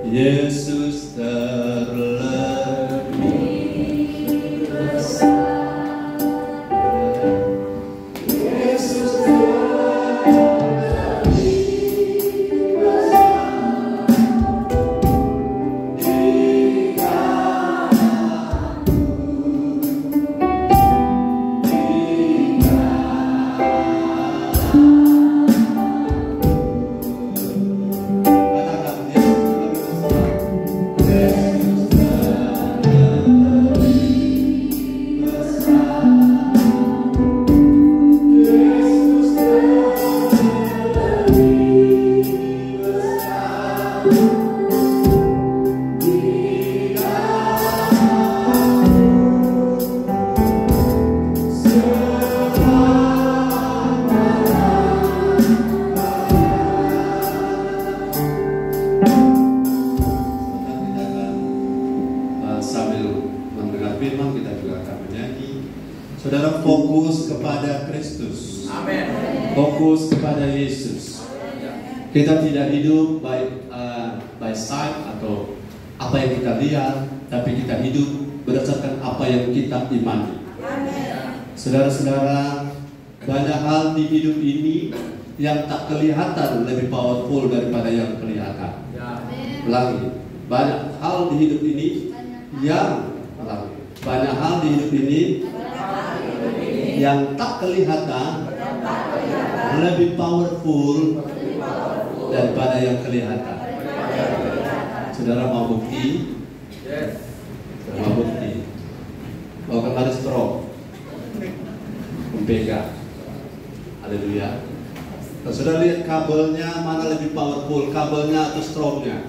Yesus terlebih besar. Yesus terlebih besar. Saudara fokus kepada Kristus. Amin. Fokus kepada Yesus. Kita tidak hidup by sight atau apa yang kita lihat, tapi kita hidup berdasarkan apa yang kita imani. Saudara-saudara, banyak hal di hidup ini yang tak kelihatan lebih powerful daripada yang kelihatan. Ulangi, banyak hal di hidup ini yang banyak hal di hidup ini yang tak kelihatan lebih powerful daripada yang kelihatan. Saudara mau bukti? Mau bukti? Mau kembali stroke? Pegang. Haleluya. Kalau saudara lihat kabelnya mana lebih powerful, kabelnya atau strongnya?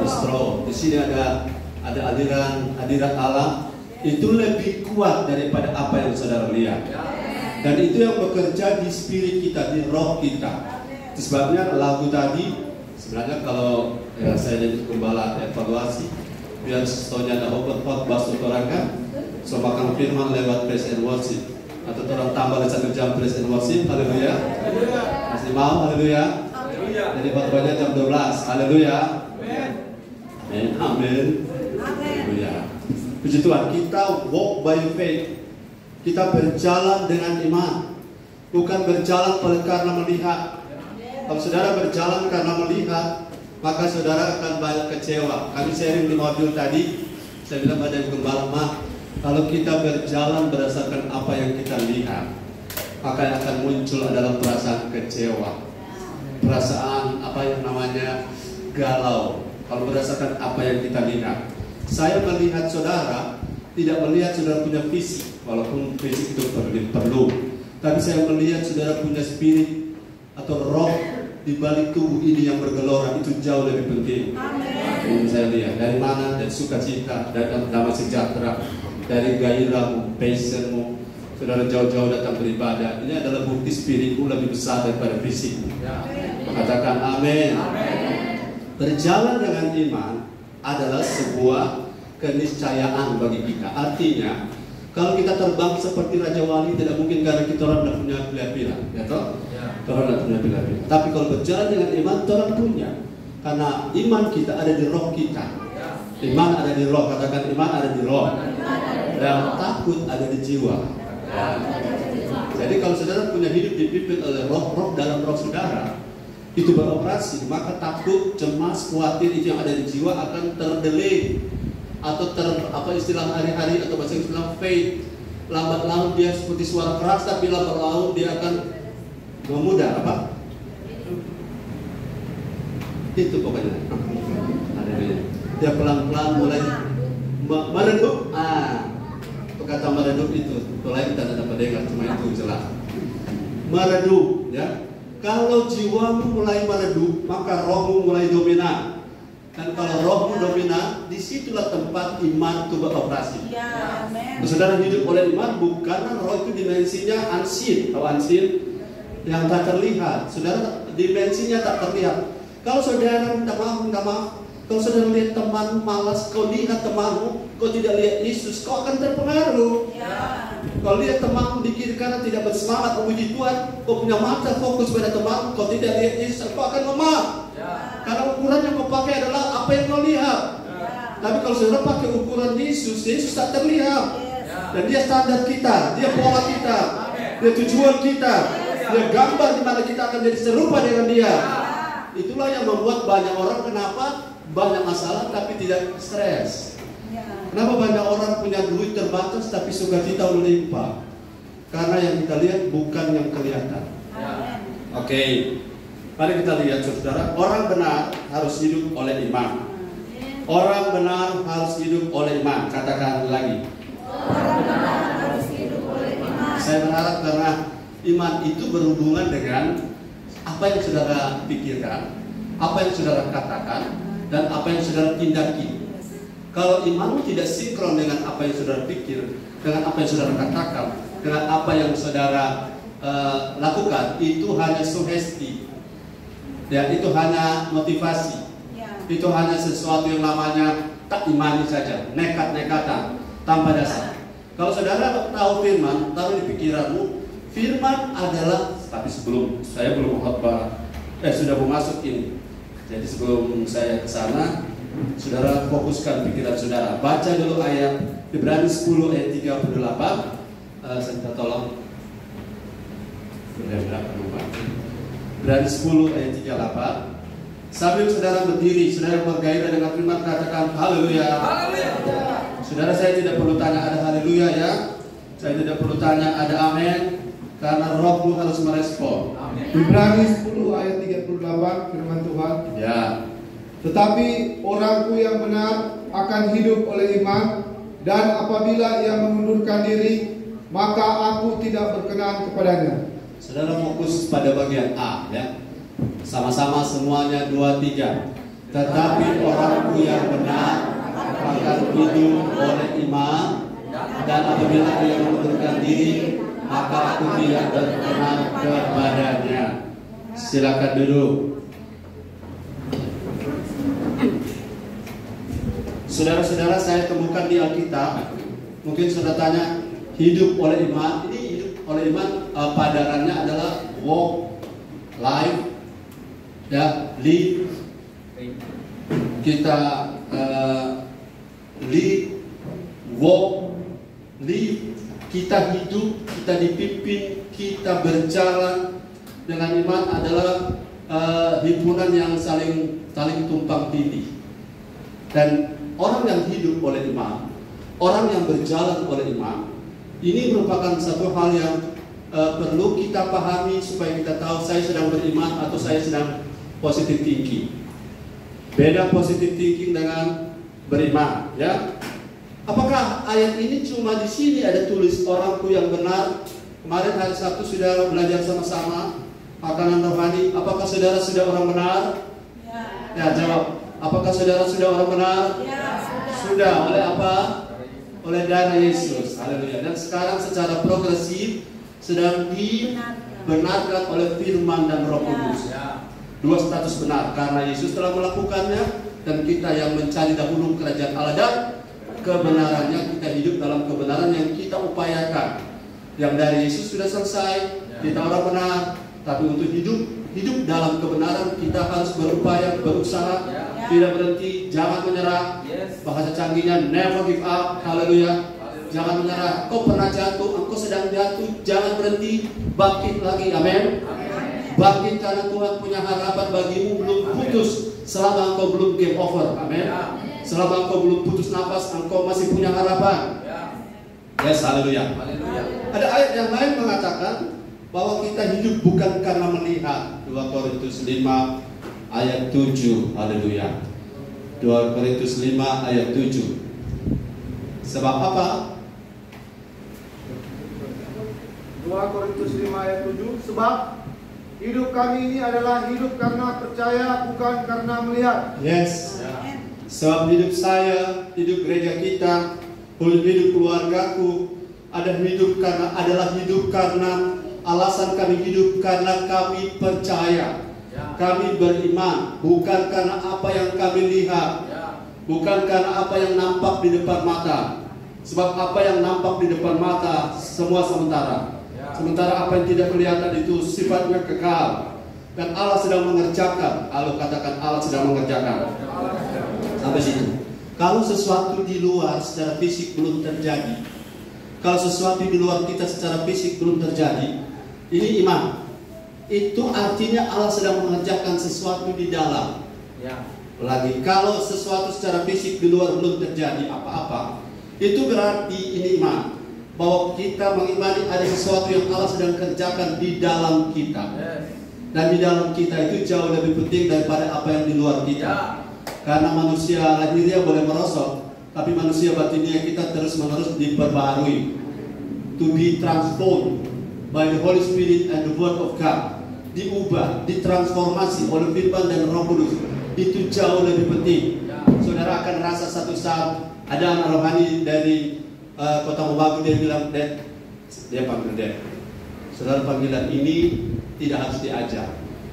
Strong. Di sini ada aliran alam. Itu lebih kuat daripada apa yang saudara lihat. Dan itu yang bekerja di spirit kita, di roh kita. Itu sebabnya lagu tadi, sebenarnya kalau saya jadi gembala evaluasi, biar setelahnya ada open khotbah kan, so makan firman lewat praise and worship, atau orang tambah 1 jam praise and worship. Haleluya. Masih mau? Haleluya. Jadi khotbahnya jam 12. Haleluya. Amin. Amin. Haleluya. Puji Tuhan, kita walk by faith. Kita berjalan dengan iman, bukan berjalan karena melihat. Kalau saudara berjalan karena melihat, maka saudara akan banyak kecewa. Kami sharing di modul tadi, saya bilang pada gembala, kalau kita berjalan berdasarkan apa yang kita lihat, maka yang akan muncul adalah perasaan kecewa, perasaan apa yang namanya galau. Kalau berdasarkan apa yang kita lihat, saya melihat saudara, tidak melihat saudara punya fisik, walaupun fisik itu perlu. Tapi saya melihat saudara punya spirit atau roh di balik tubuh ini yang bergelora, itu jauh lebih penting. Amin. Saya lihat dari mana, dari sukacita, dari damai sejahtera, dari gairahmu, passionmu. Saudara jauh-jauh datang beribadah. Ini adalah bukti spiritmu lebih besar daripada fisikmu. Katakan amin. Berjalan dengan iman adalah sebuah keniscayaan bagi kita. Artinya, kalau kita terbang seperti Raja Wali, tidak mungkin karena kita orang tidak punya pilihan, ya toh? Orang tidak punya pilihan. Tapi kalau berjalan dengan iman, orang punya. Karena iman kita ada di roh kita. Iman ada di roh. Katakan iman ada di roh. Dan takut ada di jiwa. Ya. Jadi kalau saudara punya hidup dipimpin oleh roh dalam roh saudara, itu beroperasi, maka takut, cemas, khawatir itu yang ada di jiwa akan terdelay atau apa istilah hari-hari atau bahasa istilah faith. Lambat laun dia seperti suara keras, tapi lambat laun dia akan memudah apa? Itu pokoknya. Dia pelan-pelan mulai meredup. Kata meredup itu, mulai kita tidak mendengar, cuma itu jelas. Meredup, ya. Kalau jiwamu mulai meredup, maka rohmu mulai dominan. Dan kalau rohmu dominan, disitulah tempat iman itu beroperasi. Ya, saudara hidup oleh iman, bukan roh itu dimensinya unseen. Tahu unseen? Yang tak terlihat. Saudara dimensinya tak terlihat. Kalau saudara minta maaf. Kalau saudara lihat teman malas, kau lihat temanmu, kau tidak lihat Yesus, kau akan terpengaruh. Ya. Kalau lihat temanmu di kiri kanan tidak bersemangat memuji Tuhan, kau punya mata fokus pada temanmu, kau tidak lihat Yesus, kau akan lemah. Ya. Karena ukuran yang kau pakai adalah apa yang Tapi kalau saudara pakai ukuran Yesus, Yesus tak terlihat. Dan dia standar kita, dia pola kita, dia tujuan kita, dia gambar di mana kita akan jadi serupa dengan dia. Itulah yang membuat banyak orang kenapa banyak masalah tapi tidak stres. Kenapa banyak orang punya duit terbatas tapi sukacita melimpah? Karena yang kita lihat bukan yang kelihatan. Oke. Mari kita lihat saudara, orang benar harus hidup oleh iman. Orang benar harus hidup oleh iman. Katakan lagi. Orang benar harus hidup oleh iman. Saya berharap karena iman itu berhubungan dengan apa yang saudara pikirkan, apa yang saudara katakan, dan apa yang saudara tindaki. Kalau imanmu tidak sinkron dengan apa yang saudara pikir, dengan apa yang saudara katakan, dengan apa yang saudara lakukan, itu hanya sugesti. Ya, itu hanya motivasi. Itu hanya sesuatu yang namanya tak imani saja, nekat-nekatan, tanpa dasar. Kalau saudara tahu firman, taruh di pikiranmu, firman adalah, tapi sebelum saya belum khotbah, sudah mau masuk ini. Jadi sebelum saya ke sana, saudara fokuskan pikiran saudara. Baca dulu ayat Ibrani 10 ayat 38. Saya minta tolong. Ibrani 10 ayat 38. Sambil saudara berdiri, saudara bergairah dengan firman, katakan haleluya. Saudara, saya tidak perlu tanya ada haleluya ya. Saya tidak perlu tanya ada amin, karena rohmu harus merespon. Ibrani 10 ayat 38 firman Tuhan. Ya. Tetapi orangku yang benar akan hidup oleh iman, dan apabila ia mengundurkan diri, maka aku tidak berkenan kepadanya. Saudara fokus pada bagian A ya. Sama-sama semuanya 2, 3. Tetapi orangku yang benar akan hidup oleh iman, dan apabila ia mengundurkan diri, maka aku tidak berkenan kepadanya. Silakan duduk. Saudara-saudara, saya temukan di Alkitab. Mungkin saudara tanya, hidup oleh iman. Ini hidup oleh iman padarannya adalah walk, life, ya, live. Kita live, walk, live. Kita hidup, kita dipimpin, kita berjalan dengan iman adalah himpunan yang saling tumpang tindih. Dan orang yang hidup oleh iman, orang yang berjalan oleh iman, ini merupakan satu hal yang perlu kita pahami supaya kita tahu saya sedang beriman atau saya sedang positive thinking. Beda positive thinking dengan beriman, ya. Apakah ayat ini cuma di sini ada tulis orangku yang benar? Kemarin hari Sabtu sudah belajar sama-sama makanan rohani. Apakah saudara sudah orang benar? Ya, jawab. Apakah saudara sudah orang benar? Ya, sudah. Oleh apa? Oleh darah Yesus. Haleluya. Dan sekarang secara progresif sedang dibenarkan oleh firman dan Roh Kudus. Dua status benar karena Yesus telah melakukannya, dan kita yang mencari dahulu kerajaan Allah dan kebenarannya, kita hidup dalam kebenaran yang kita upayakan. Yang dari Yesus sudah selesai, kita orang benar, tapi untuk hidup dalam kebenaran kita harus berupaya, berusaha, tidak berhenti, jangan menyerah. Bahasa canggihnya never give up. Haleluya. Jangan menyerah. Kau pernah jatuh, engkau sedang jatuh, jangan berhenti, bangkit lagi. Amin. Bangkit karena Tuhan punya harapan bagimu, belum putus selama engkau belum game over. Amin. Selama engkau belum putus nafas, engkau masih punya harapan. Yes, haleluya. Ada ayat yang lain mengatakan bahwa kita hidup bukan karena melihat. 2 Korintus 5 ayat 7. Haleluya. 2 Korintus 5 ayat 7. Sebab apa? 2 Korintus 5 ayat 7. Sebab hidup kami ini adalah hidup karena percaya, bukan karena melihat. Yes. Sebab hidup saya, hidup gereja kita, hidup keluargaku, adalah hidup karena alasan kami hidup karena kami percaya. Kami beriman, bukan karena apa yang kami lihat, bukan karena apa yang nampak di depan mata. Sebab apa yang nampak di depan mata semua sementara. Sementara apa yang tidak kelihatan itu sifatnya kekal. Dan Allah sedang mengerjakan. Allah katakan Allah sedang mengerjakan. Sampai situ. Kalau sesuatu di luar secara fisik belum terjadi, kalau sesuatu di luar kita secara fisik belum terjadi, ini iman. Itu artinya Allah sedang mengerjakan sesuatu di dalam. Lagi, kalau sesuatu secara fisik di luar belum terjadi apa-apa, itu berarti ini iman. Bahwa kita mengimani ada sesuatu yang Allah sedang kerjakan di dalam kita. Dan di dalam kita itu jauh lebih penting daripada apa yang di luar kita. Karena manusia lahirnya boleh merosot, tapi manusia batinnya kita terus-menerus diperbarui. To be transformed by the Holy Spirit and the Word of God. Diubah, ditransformasi oleh firman dan Roh Kudus. Itu jauh lebih penting. Saudara akan rasa satu saat ada anak rohani dari Kota Mobagu, dia bilang, Dad, dia panggil Dad. Saudara, panggilan ini tidak harus diajar.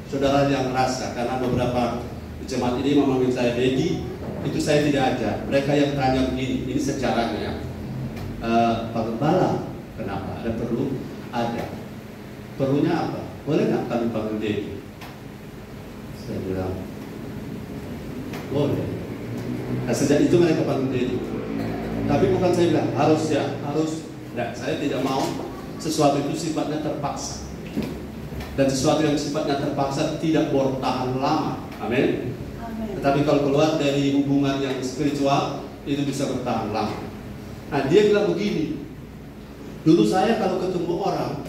Saudara yang rasa, karena beberapa jemaat ini memanggil saya Daddy, itu saya tidak ajar. Mereka yang tanya begini, ini sejarahnya. Pak Gembala, kenapa? Ada perlu? Ada. Perlunya apa? Boleh nggak kami panggil Daddy? Saya bilang, boleh. Nah, sejak itu mereka panggil Daddy. Tapi bukan saya bilang harus ya, harus. Nah, saya tidak mau sesuatu itu sifatnya terpaksa. Dan sesuatu yang sifatnya terpaksa tidak bertahan lama. Amin. Tetapi kalau keluar dari hubungan yang spiritual, itu bisa bertahan lama. Nah, dia bilang begini. Dulu saya kalau ketemu orang,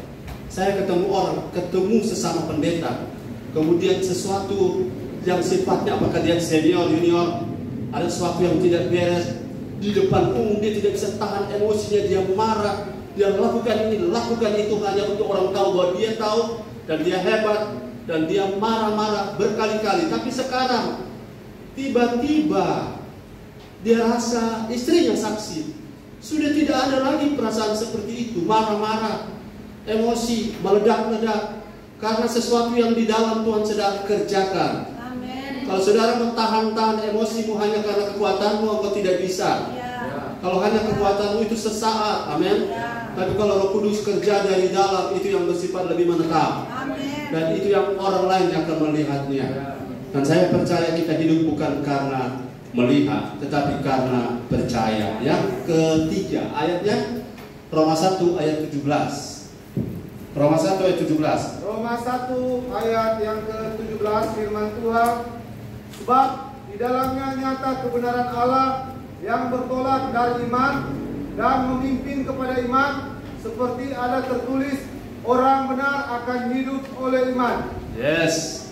ketemu sesama pendeta, kemudian sesuatu yang sifatnya apakah dia senior, junior, ada sesuatu yang tidak beres di depan umum, dia tidak bisa tahan emosinya, dia marah, dia lakukan ini, lakukan itu hanya untuk orang tahu bahwa dia tahu dan dia hebat dan dia marah-marah berkali-kali. Tapi sekarang tiba-tiba dia rasa istrinya saksi, sudah tidak ada lagi perasaan seperti itu, marah-marah, emosi meledak-ledak karena sesuatu yang di dalam Tuhan sedang kerjakan. Kalau saudara bertahan-tahan emosimu hanya karena kekuatanmu, engkau tidak bisa. Kalau hanya kekuatanmu itu sesaat, amin. Tapi kalau Roh Kudus kerja dari dalam, itu yang bersifat lebih menetap. Dan itu yang orang lain yang akan melihatnya. Dan saya percaya kita hidup bukan karena melihat, tetapi karena percaya. Yang ketiga, ayatnya Roma 1 ayat 17. Roma 1 ayat 17. Roma 1 ayat yang ke-17, firman Tuhan, sebab di dalamnya nyata kebenaran Allah yang bertolak dari iman dan memimpin kepada iman, seperti ada tertulis, orang benar akan hidup oleh iman. Yes.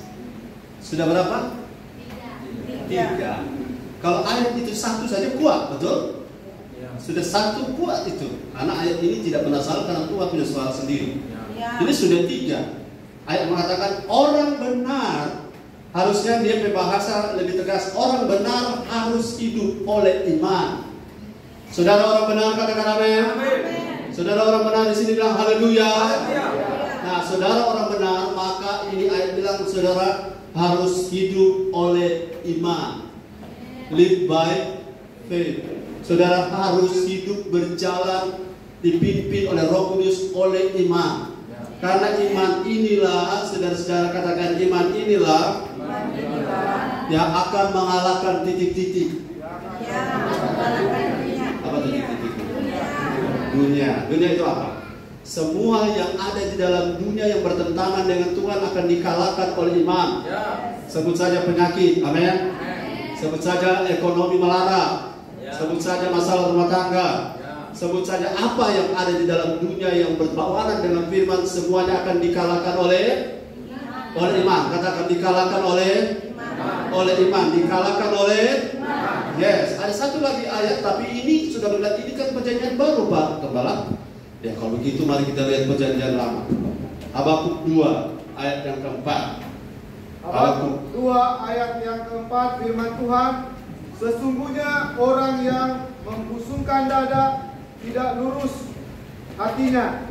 Sudah berapa? Tiga. Kalau ayat itu satu saja kuat, betul? Sudah satu kuat itu. Karena ayat ini tidak pernah salah karena Tuhan punya suara sendiri. Ini sudah tiga. Ayat mengatakan orang benar. Harusnya dia berbahasa lebih tegas. Orang benar harus hidup oleh iman. Saudara orang benar katakan amin. Saudara orang benar di sini bilang haleluya. Nah, saudara orang benar, maka ini ayat bilang saudara harus hidup oleh iman. Live by faith. Saudara harus hidup berjalan dipimpin oleh Roh Kudus oleh iman. Karena iman inilah, saudara-saudara katakan iman inilah yang akan mengalahkan titik-titik. Apa titik-titik? Dunia. Dunia itu apa? Semua yang ada di dalam dunia yang bertentangan dengan Tuhan akan dikalahkan oleh iman. Sebut saja penyakit, amin. Sebut saja ekonomi melara. Sebut saja masalah rumah tangga. Sebut saja apa yang ada di dalam dunia yang berlawanan dengan firman, semuanya akan dikalahkan oleh iman. Katakan dikalahkan oleh iman, dikalahkan oleh yes. Ada satu lagi ayat, tapi ini sudah melihat ini kan perjanjian baru, Pak Gembala. Ya kalau begitu mari kita lihat perjanjian lama. Habakuk 2 ayat yang keempat. Habakuk 2 ayat yang keempat, firman Tuhan, sesungguhnya orang yang membusungkan dada tidak lurus hatinya,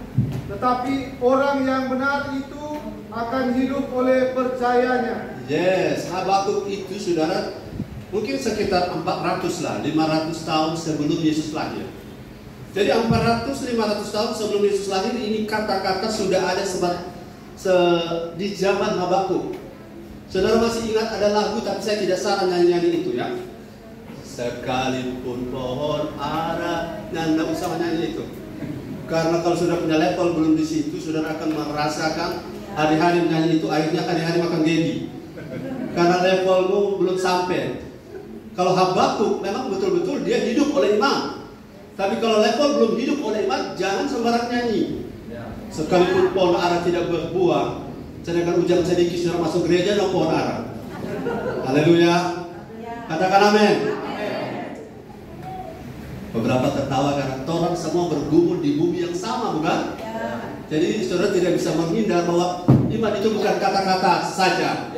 tetapi orang yang benar itu akan hidup oleh percayanya. Yes, Habakuk itu saudara mungkin sekitar 400 lah, 500 tahun sebelum Yesus lahir. Jadi 400-500 tahun sebelum Yesus lahir, ini kata-kata sudah ada di zaman Habakuk. Saudara masih ingat ada lagu, tapi saya tidak salah nyanyi itu ya. Sekalipun pohon ara. Nah, nggak usah nyanyi itu. Karena kalau sudah punya level belum di situ, saudara akan merasakan hari-hari menyanyi itu akhirnya hari-hari makan gedi. Karena levelmu belum sampai. Kalau Habakuk memang betul-betul dia hidup oleh iman. Tapi kalau level belum hidup oleh iman, jangan sembarang nyanyi. Sekalipun pohon ara tidak berbuah, sedangkan ujang sedikit sudah masuk gereja dan pohon ara. Haleluya. Katakan amin. Beberapa tertawa karena orang semua bergumul di bumi yang sama, bukan? Jadi saudara tidak bisa menghindar bahwa iman itu bukan kata-kata saja,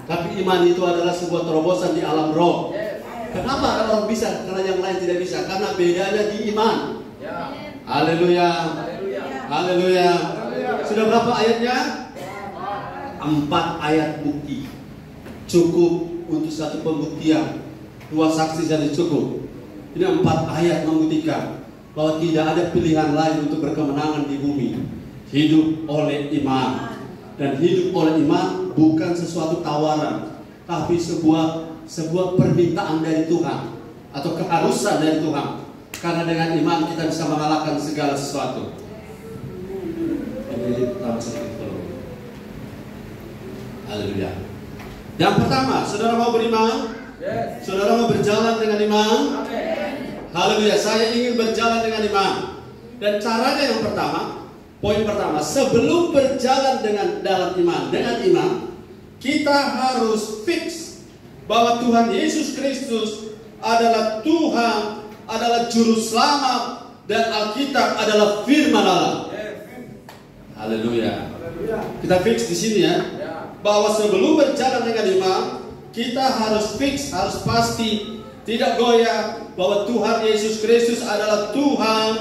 tapi iman itu adalah sebuah terobosan di alam roh. Kenapa ada orang bisa, karena yang lain tidak bisa? Karena bedanya di iman. Haleluya. Haleluya. Sudah berapa ayatnya? 4 ayat bukti. Cukup untuk satu pembuktian. 2 saksi saja cukup. Ini 4 ayat membuktikan bahwa tidak ada pilihan lain untuk berkemenangan di bumi. Hidup oleh iman. Dan hidup oleh iman bukan sesuatu tawaran, tapi sebuah permintaan dari Tuhan atau keharusan dari Tuhan. Karena dengan iman kita bisa mengalahkan segala sesuatu. Haleluya. Yang pertama, saudara mau beriman? Saudara mau berjalan dengan iman? Haleluya. Saya ingin berjalan dengan iman. Dan caranya yang pertama, poin pertama, sebelum berjalan dalam iman, dengan iman, kita harus fix bahwa Tuhan Yesus Kristus adalah Tuhan, adalah Juru Selamat, dan Alkitab adalah firman Allah. Haleluya. Kita fix di sini ya, bahwa sebelum berjalan dengan iman, kita harus fix, harus pasti, tidak goyah bahwa Tuhan Yesus Kristus adalah Tuhan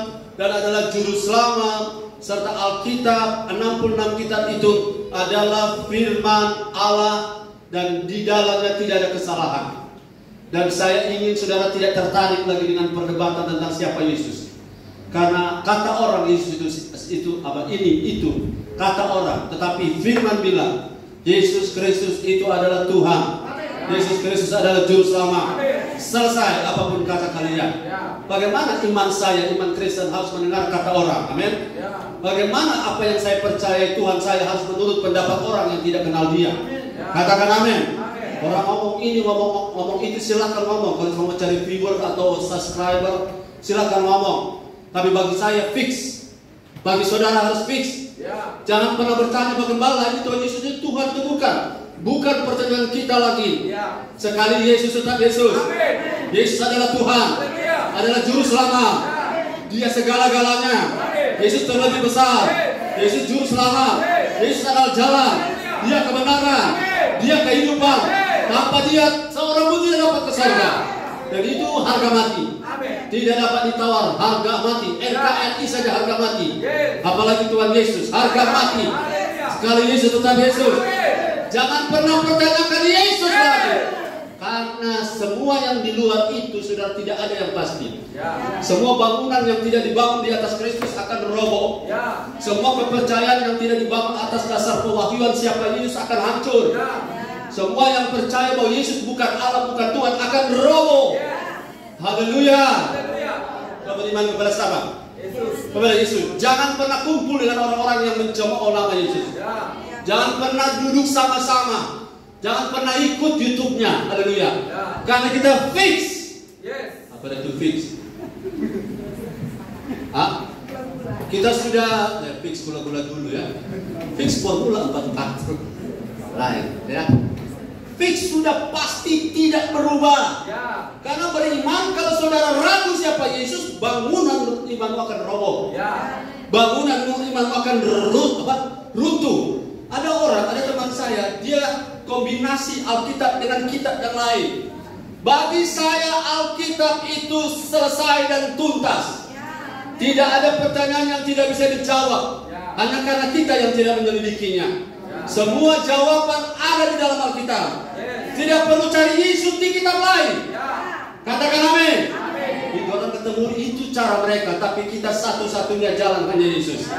dan adalah Juru Selamat, serta Alkitab 66 kitab itu adalah firman Allah. Dan di dalamnya tidak ada kesalahan. Dan saya ingin saudara tidak tertarik lagi dengan perdebatan tentang siapa Yesus. Karena kata orang Yesus itu apa ini itu kata orang, tetapi firman bilang Yesus Kristus itu adalah Tuhan. Yesus Kristus adalah Juru Selamat. Selesai apapun kata kalian. Bagaimana iman saya, iman Kristen harus mendengar kata orang. Amin. Bagaimana apa yang saya percaya Tuhan saya harus menurut pendapat orang yang tidak kenal Dia. Katakan amin. Orang ngomong ini, ngomong itu, silakan ngomong. Kalau mau cari viewer atau subscriber, silakan ngomong. Tapi bagi saya fix. Bagi saudara harus fix. Jangan pernah bertanya bagaimana ini Tuhan Yesus itu Tuhan itu bukan. Bukan pertanyaan kita lagi. Sekali Yesus tetap Yesus. Yesus adalah Tuhan. Adalah Juru Selamat. Dia segala-galanya. Yesus terlebih besar. Yesus Juru Selamat. Yesus adalah jalan. Dia kebenaran. Dia kehidupan. Tanpa Dia seorang pun tidak dapat ke surga. Dan itu harga mati. Tidak dapat ditawar. Harga mati. NKRI saja harga mati. Apalagi Tuhan Yesus. Harga mati. Sekali Yesus tetap Yesus. Jangan pernah pertanyakan Yesus lagi. Karena semua yang di luar itu sudah tidak ada yang pasti. Semua bangunan yang tidak dibangun di atas Kristus akan roboh. Semua kepercayaan yang tidak dibangun atas dasar pewahyuan siapa Yesus akan hancur. Semua yang percaya bahwa Yesus bukan Allah, bukan Tuhan akan roboh. Haleluya. Kita beriman kepada siapa? Kepada Yesus. Jangan pernah kumpul dengan orang-orang yang mencemooh nama Yesus. Jangan pernah duduk sama-sama. Jangan pernah ikut YouTube-nya. Haleluya. Karena kita fix. Apa itu fix? Kita sudah fix gula-gula dulu ya. Fix formula 44 lain ya. Fix sudah pasti tidak berubah. Karena beriman kalau saudara ragu siapa Yesus, bangunan iman akan roboh. Bangunan iman akan runtuh. Ada orang, ada teman saya, dia kombinasi Alkitab dengan kitab yang lain. Bagi saya Alkitab itu selesai dan tuntas. Tidak ada pertanyaan yang tidak bisa dijawab. Hanya karena kita yang tidak menyelidikinya. Semua jawaban ada di dalam Alkitab. Tidak perlu cari Yesus di kitab lain. Katakan amin. Itu orang ketemu itu cara mereka. Tapi kita satu-satunya jalan hanya Yesus.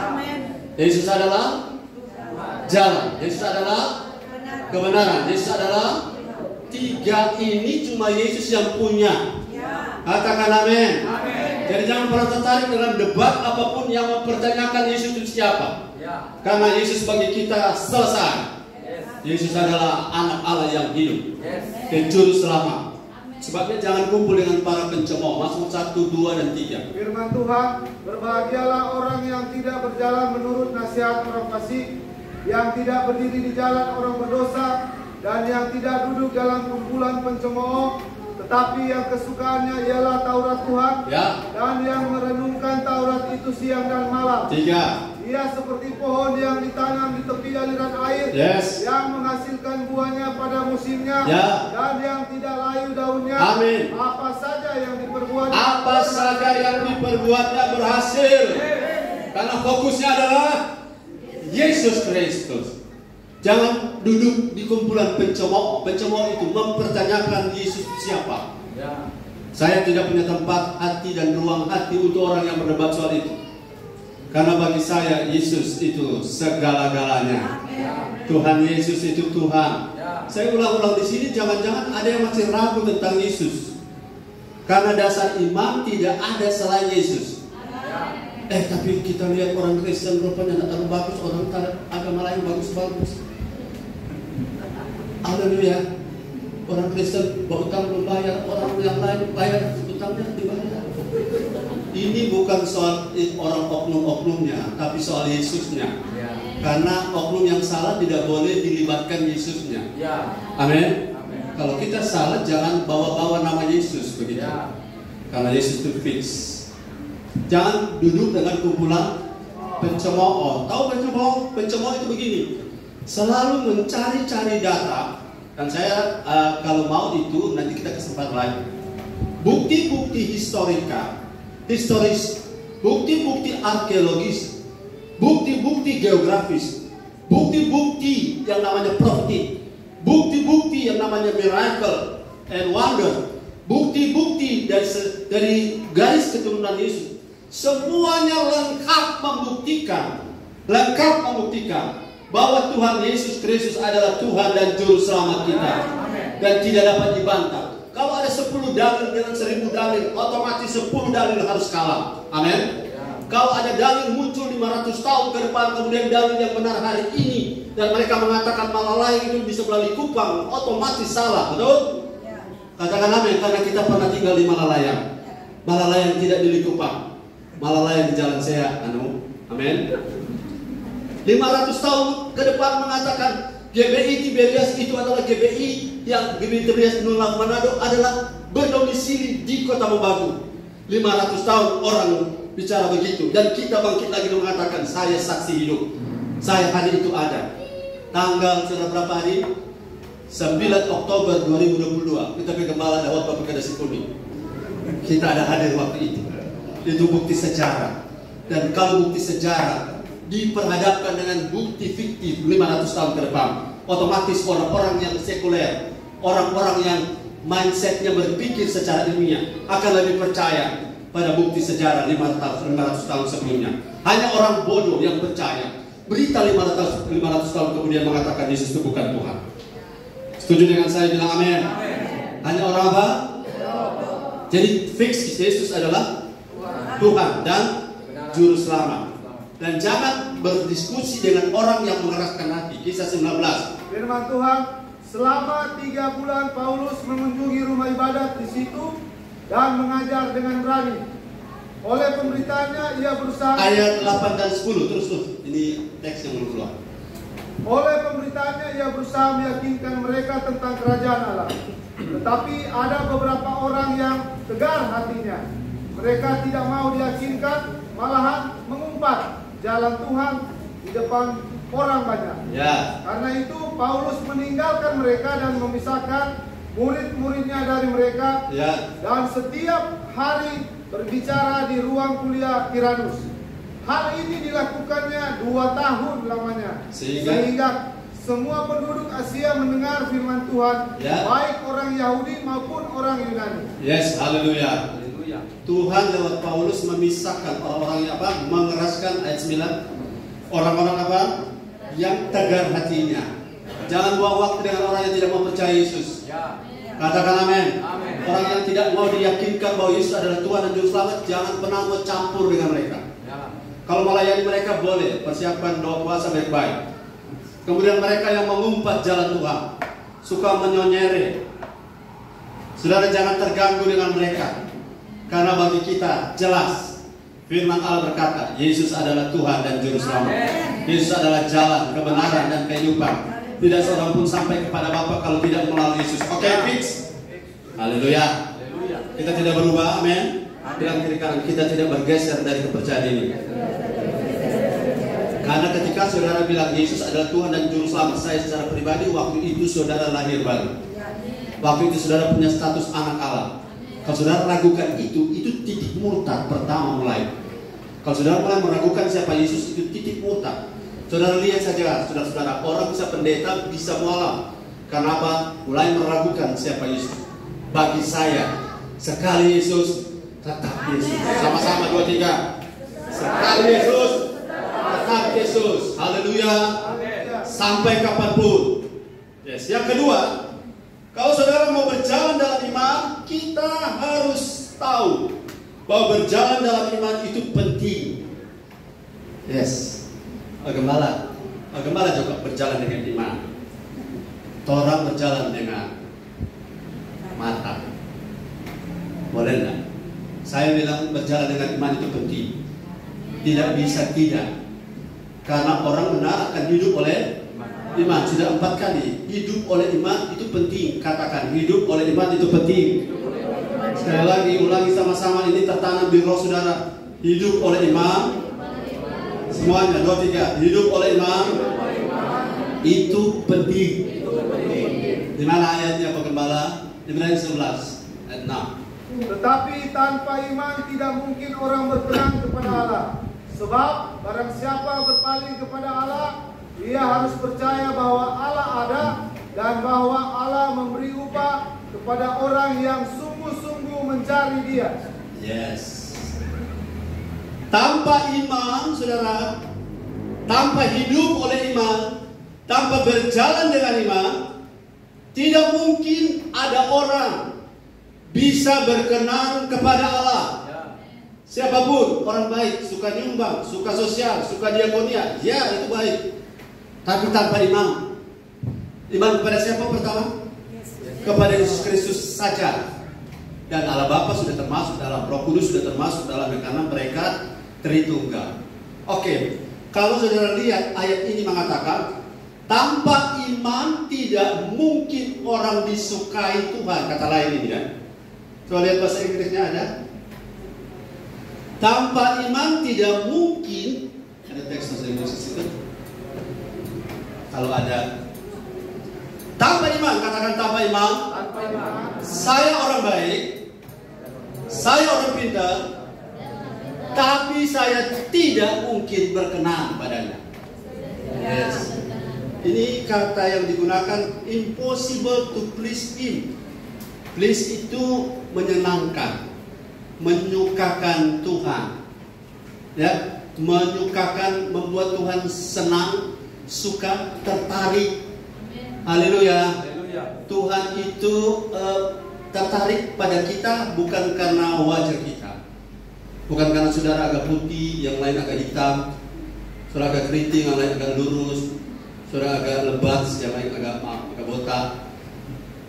Yesus adalah jalan. Yesus adalah kebenaran. Yesus adalah tiga ini cuma Yesus yang punya. Katakan amin. Amin. Jadi jangan pernah tertarik dengan debat apapun yang mempertanyakan Yesus itu siapa. Ya. Karena Yesus bagi kita selesai. Yes. Yesus adalah anak Allah yang hidup. Yes. Dan juru selamat. Sebabnya jangan kumpul dengan para pencemooh. Mazmur 1, 2, dan 3. Firman Tuhan, berbahagialah orang yang tidak berjalan menurut nasihat orang fasik, yang tidak berdiri di jalan orang berdosa, dan yang tidak duduk dalam kumpulan pencemooh, tetapi yang kesukaannya ialah Taurat Tuhan, Ya. dan yang merenungkan Taurat itu siang dan malam. 3. Ia seperti pohon yang ditanam di tepi aliran air, Yes. yang menghasilkan buahnya pada musimnya, Ya. dan yang tidak layu daunnya. Amin. Apa saja yang diperbuat, Apa saja yang diperbuatnya berhasil. Karena fokusnya adalah Yesus Kristus. Jangan duduk di kumpulan pencemooh. Pencemooh itu mempertanyakan Yesus siapa. Ya. Saya tidak punya tempat hati dan ruang hati untuk orang yang berdebat soal itu. Karena bagi saya Yesus itu segala-galanya. Tuhan Yesus itu Tuhan. Ya. Saya ulang-ulang di sini, jangan-jangan ada yang masih ragu tentang Yesus. Karena dasar iman tidak ada selain Yesus. Tapi kita lihat orang Kristen rupanya tidak terlalu bagus, orang agama lain bagus-bagus. Haleluya. Orang Kristen berutang belum bayar, orang yang lain bayar utangnya dibayar. Ini bukan soal orang oknum-oknumnya, tapi soal Yesusnya. Ya. Karena oknum yang salah tidak boleh dilibatkan Yesusnya. Ya. Amin. Amin. Kalau kita salah jangan bawa-bawa nama Yesus begitu. Ya. Karena Yesus itu fix. Jangan duduk dengan kumpulan pencemooh. Tahu pencemooh? Pencemooh itu begini. Selalu mencari-cari data. Dan saya kalau mau itu nanti kita kesempatan lagi. Bukti-bukti historis, bukti-bukti arkeologis, bukti-bukti geografis, bukti-bukti yang namanya profetik, bukti-bukti yang namanya miracle and wonder, bukti-bukti dari garis keturunan Yesus. Semuanya lengkap membuktikan bahwa Tuhan Yesus Kristus adalah Tuhan dan Juru Selamat kita, dan tidak dapat dibantah. Kalau ada 10 dalil dengan 1000 dalil, otomatis 10 dalil harus kalah. Amin. Kalau ada dalil muncul 500 tahun ke depan, kemudian dalil yang benar hari ini, dan mereka mengatakan Malalai itu di sebelah Likupang, otomatis salah, betul? Katakan amin, karena kita pernah tinggal di Malalayang. Malalayang tidak di Likupang, Malalayang di Jalan Sehat. Amin. 500 tahun ke depan mengatakan GBI Tiberias itu adalah GBI yang GBI Tiberias Nulak Manado adalah berdomisili di Kota Membagu. 500 tahun orang bicara begitu, dan kita bangkit lagi dan mengatakan saya saksi hidup. Saya hari itu ada. Tanggal berapa hari? 9 Oktober 2022 kita ke Gembala Dawat Bapak Kedasi Kuning. Kita ada hadir waktu itu. Itu bukti sejarah. Dan kalau bukti sejarah diperhadapkan dengan bukti fiktif 500 tahun ke depan, otomatis orang-orang yang sekuler, orang-orang yang mindsetnya berpikir secara ilmiah akan lebih percaya pada bukti sejarah 500 tahun sebelumnya. Hanya orang bodoh yang percaya berita 500 tahun kemudian mengatakan Yesus itu bukan Tuhan. Setuju dengan saya? Bilang amin. Hanya orang apa? Jadi fix Yesus adalah Tuhan dan Juru Selamat. Dan jangan berdiskusi dengan orang yang mengeraskan hati. Kisah 19. Firman Tuhan, selama 3 bulan Paulus mengunjungi rumah ibadat di situ dan mengajar dengan berani. Oleh pemberitaannya ia berusaha. Ayat 8 dan 10 terus. Ini teks yang belum keluar. Oleh pemberitaannya ia berusaha meyakinkan mereka tentang kerajaan Allah. Tetapi ada beberapa orang yang tegar hatinya. Mereka tidak mau diyakinkan, malahan mengumpat jalan Tuhan di depan orang banyak. Ya. Karena itu Paulus meninggalkan mereka dan memisahkan murid-muridnya dari mereka. Ya. Dan setiap hari berbicara di ruang kuliah Tiranus. Hal ini dilakukannya 2 tahun lamanya. Sehingga semua penduduk Asia mendengar firman Tuhan, ya, baik orang Yahudi maupun orang Yunani. Yes, haleluya. Tuhan lewat Paulus memisahkan orang-orang yang apa? Mengeraskan ayat 9. Orang-orang apa? Yang tegar hatinya. Jangan buang waktu dengan orang yang tidak mau percaya Yesus. Katakan amin. Orang yang tidak mau diyakinkan bahwa Yesus adalah Tuhan dan Juru Selamat, jangan pernah mau campur dengan mereka. Kalau melayani mereka boleh, persiapkan doa puasa baik-baik. Kemudian mereka yang mengumpat jalan Tuhan, suka menyonyere, saudara jangan terganggu dengan mereka. Karena bagi kita jelas firman Allah berkata, Yesus adalah Tuhan dan Juru Selamat. Yesus adalah jalan, kebenaran dan kehidupan. Tidak seorang pun sampai kepada Bapa kalau tidak melalui Yesus. Oke, fix. Haleluya. Kita tidak berubah, amin. Bilang kiri kanan, kita tidak bergeser dari kepercayaan ini. Karena ketika saudara bilang Yesus adalah Tuhan dan Juru Selamat, saya secara pribadi waktu itu saudara lahir baru. Waktu itu saudara punya status anak Allah. Kalau saudara ragukan itu titik murtad pertama mulai. Kalau saudara mulai meragukan siapa Yesus, itu titik murtad. Saudara lihat saja, saudara-saudara, orang bisa pendeta, bisa mualaf. Kenapa? Mulai meragukan siapa Yesus. Bagi saya, sekali Yesus, tetap Yesus. Sama-sama 2, 3. Sekali Yesus, tetap Yesus. Haleluya. Sampai kapanpun. Yes. Yang kedua, kalau saudara mau berjalan dalam iman, kita harus tahu bahwa berjalan dalam iman itu penting. Yes. Gembala juga berjalan dengan iman. Orang berjalan dengan mata. Boleh enggak? Saya bilang berjalan dengan iman itu penting. Tidak bisa tidak. Karena orang benar akan hidup oleh iman. Sudah 4 kali. Hidup oleh iman itu penting. Katakan, hidup oleh iman itu penting. Sekali lagi, ulangi sama-sama, ini tertanam di roh saudara. Hidup oleh iman. Semuanya, 2, 3. Hidup oleh iman itu penting. Di mana ayatnya Pak Gembala? Ibrani 11 ayat 6. Tetapi tanpa iman tidak mungkin orang berkenan kepada Allah. Sebab barang siapa berpaling kepada Allah, ia harus percaya bahwa Allah ada dan bahwa Allah memberi upah kepada orang yang sungguh-sungguh mencari Dia. Yes. Tanpa iman, saudara, tanpa hidup oleh iman, tanpa berjalan dengan iman, tidak mungkin ada orang bisa berkenan kepada Allah. Siapapun, orang baik, suka nyumbang, suka sosial, suka diakonia, ya itu baik. Tapi tanpa iman. Iman kepada siapa pertama? Kepada Yesus Kristus saja. Dan Allah Bapa sudah termasuk dalam, Roh Kudus sudah termasuk dalam, karena mereka Tritunggal. Oke, kalau saudara lihat ayat ini mengatakan, tanpa iman tidak mungkin orang disukai Tuhan. Kata lain ini ya. Coba lihat bahasa Inggrisnya ada. Tanpa iman tidak mungkin. Ada teks bahasa Inggris di situ. Kalau ada. Tanpa iman, katakan tanpa iman. Saya orang baik. Saya orang pintar. Tapi saya tidak mungkin berkenan padanya. Yes. Ini kata yang digunakan, impossible to please Him. Please itu menyenangkan, menyukakan Tuhan, ya, menyukakan, membuat Tuhan senang, suka, tertarik. Haleluya. Tuhan itu tertarik pada kita bukan karena wajah kita, bukan karena saudara agak putih, yang lain agak hitam, saudara agak keriting, yang lain agak lurus, saudara agak lebat, yang lain agak botak.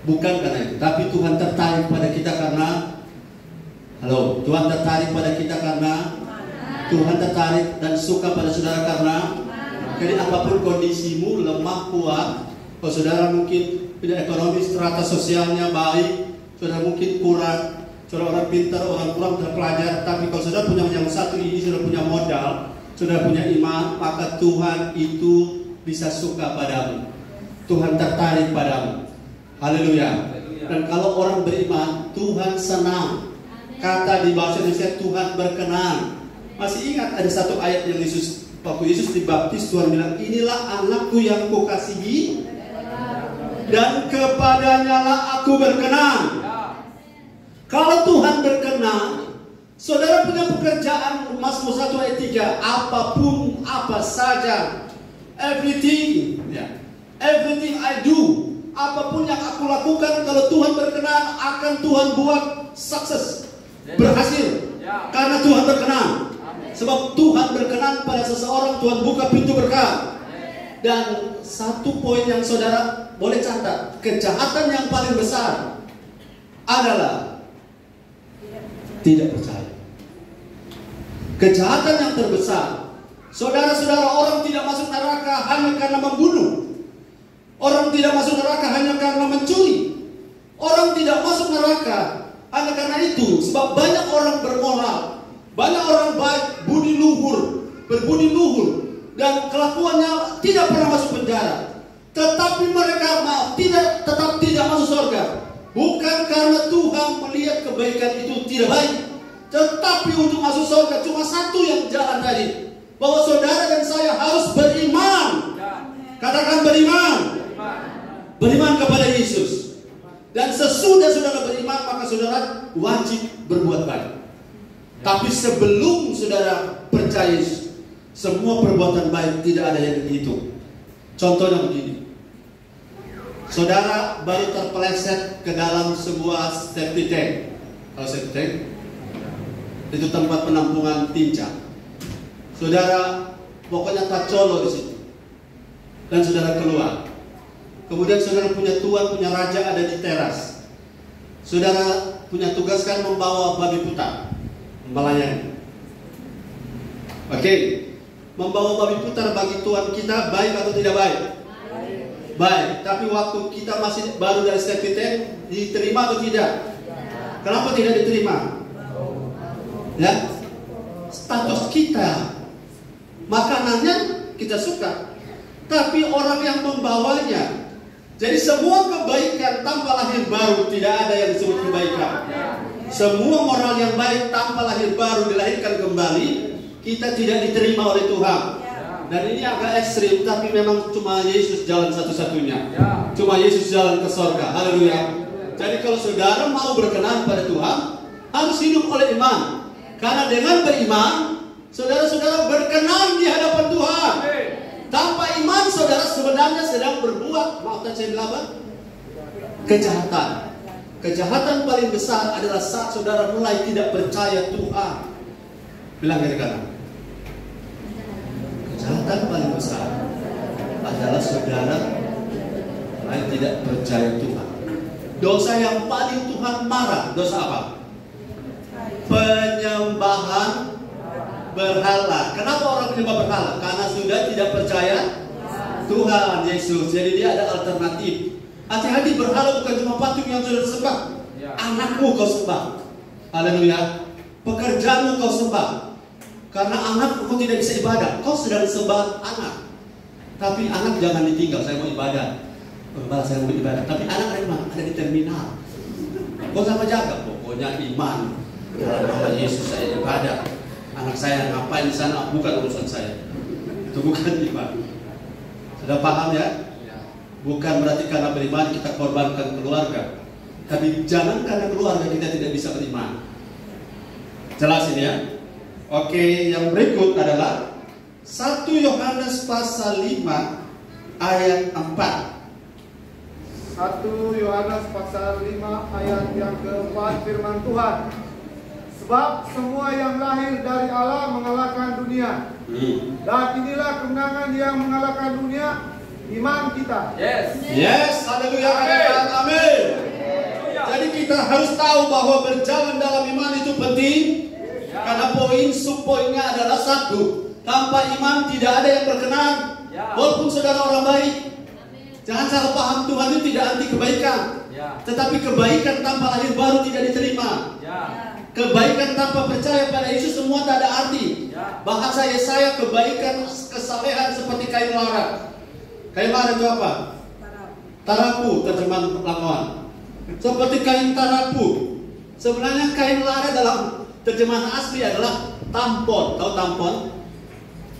Bukan karena itu, tapi Tuhan tertarik pada kita karena Tuhan tertarik pada kita karena Tuhan tertarik dan suka pada saudara karena jadi apapun kondisimu, lemah, kuat, kalau saudara mungkin punya ekonomi, strata sosialnya baik, saudara mungkin kurang, saudara orang pintar, orang kurang terpelajar, tapi kalau saudara punya yang satu ini, saudara punya modal, saudara punya iman, maka Tuhan itu bisa suka padamu. Tuhan tertarik padamu. Haleluya. Dan kalau orang beriman, Tuhan senang. Kata di bahasa Indonesia, Tuhan berkenan. Masih ingat ada satu ayat yang Yesus, waktu Yesus dibaptis, Tuhan bilang, inilah anakku yang kukasihi, dan kepadanya lah aku berkenan. Kalau Tuhan berkenan, saudara punya pekerjaan, Mazmur 1 ayat 3, apapun, apa saja, everything I do, apapun yang aku lakukan, kalau Tuhan berkenan, akan Tuhan buat sukses, berhasil. Karena Tuhan berkenan. Sebab Tuhan berkenan pada seseorang, Tuhan buka pintu berkat. Dan satu poin yang saudara boleh catat, kejahatan yang paling besar adalah tidak percaya. Kejahatan yang terbesar, saudara-saudara, orang tidak masuk neraka hanya karena membunuh. Orang tidak masuk neraka hanya karena mencuri. Orang tidak masuk neraka hanya karena itu. Sebab banyak orang bermoral, banyak orang baik, berbudi luhur, dan kelakuannya tidak pernah masuk penjara. Tetapi mereka tetap tidak masuk surga. Bukan karena Tuhan melihat kebaikan itu tidak baik, tetapi untuk masuk surga cuma satu yang jalan tadi, bahwa saudara dan saya harus beriman. Katakan beriman. Beriman kepada Yesus. Dan sesudah saudara beriman, maka saudara wajib berbuat baik. Tapi sebelum saudara percaya Yesus, semua perbuatan baik tidak ada yang dihitung. Contohnya begini, saudara baru terpeleset ke dalam sebuah safety tank. Kalau safety tank itu tempat penampungan tinja. Saudara pokoknya tacolo di situ, dan saudara keluar. Kemudian saudara punya tuan, punya raja ada di teras. Saudara punya tugas kan membawa babi putar, melayani. Oke, membawa babi putar bagi tuan kita baik atau tidak baik? Baik. Tapi waktu kita masih baru dari safety tank, diterima atau tidak? Kenapa tidak diterima? Ya, status kita, makanannya kita suka, tapi orang yang membawanya. Jadi semua kebaikan tanpa lahir baru tidak ada yang disebut kebaikan. Semua moral yang baik tanpa lahir baru dilahirkan kembali, kita tidak diterima oleh Tuhan. Dan ini agak ekstrim, tapi memang cuma Yesus jalan satu-satunya. Cuma Yesus jalan ke surga. Haleluya. Jadi kalau saudara mau berkenan pada Tuhan, harus hidup oleh iman. Karena dengan beriman, saudara-saudara berkenan di hadapan Tuhan. Tanpa iman, saudara sebenarnya sedang berbuat, maafkan saya bilang apa? Kejahatan. Kejahatan paling besar adalah saat saudara mulai tidak percaya Tuhan. Bilang kiri kanan. Kejahatan paling besar adalah saudara mulai tidak percaya Tuhan. Dosa yang paling Tuhan marah, dosa apa? Penyembahan berhala. Kenapa orang menyembah berhala? Karena sudah tidak percaya Tuhan Yesus. Jadi dia ada alternatif. Hati-hati, berhala bukan cuma patung yang sudah sembah. Anakmu kau sembah. Haleluya. Pekerjaanmu kau sembah. Karena anak kau tidak bisa ibadah. Kau sedang sembah anak. Tapi anak jangan ditinggal. Saya mau ibadah. Saya mau ibadah. Tapi anak memang ada di terminal. Kau sama jaga. Pokoknya iman. Dalam nama Yesus saya ibadah. Anak saya ngapain di sana, bukan urusan saya. Itu bukan iman. Sudah paham ya? Bukan berarti karena beriman kita korbankan keluarga. Tapi jangan karena keluarga kita tidak bisa beriman. Jelas ini ya? Oke, yang berikut adalah 1 Yohanes pasal 5 ayat 4. 1 Yohanes pasal 5 ayat yang keempat, firman Tuhan. Sebab semua yang lahir dari Allah mengalahkan dunia. Dan inilah kemenangan yang mengalahkan dunia, iman kita. Yes, haleluya, katakan amin. Jadi kita harus tahu bahwa berjalan dalam iman itu penting. Karena subpoinnya adalah satu, tanpa iman tidak ada yang berkenan. Walaupun saudara orang baik. Jangan salah paham, Tuhan itu tidak anti kebaikan. Tetapi kebaikan tanpa lahir baru tidak diterima. Kebaikan tanpa percaya pada Yesus semua tak ada arti. Bahasa Yesaya, kebaikan kesalehan seperti kain lara. Kain lara itu apa? Tarapu, terjemahan Lamongan. Seperti kain tarapu. Sebenarnya kain lara dalam terjemahan asli adalah tampon. Tahu tampon?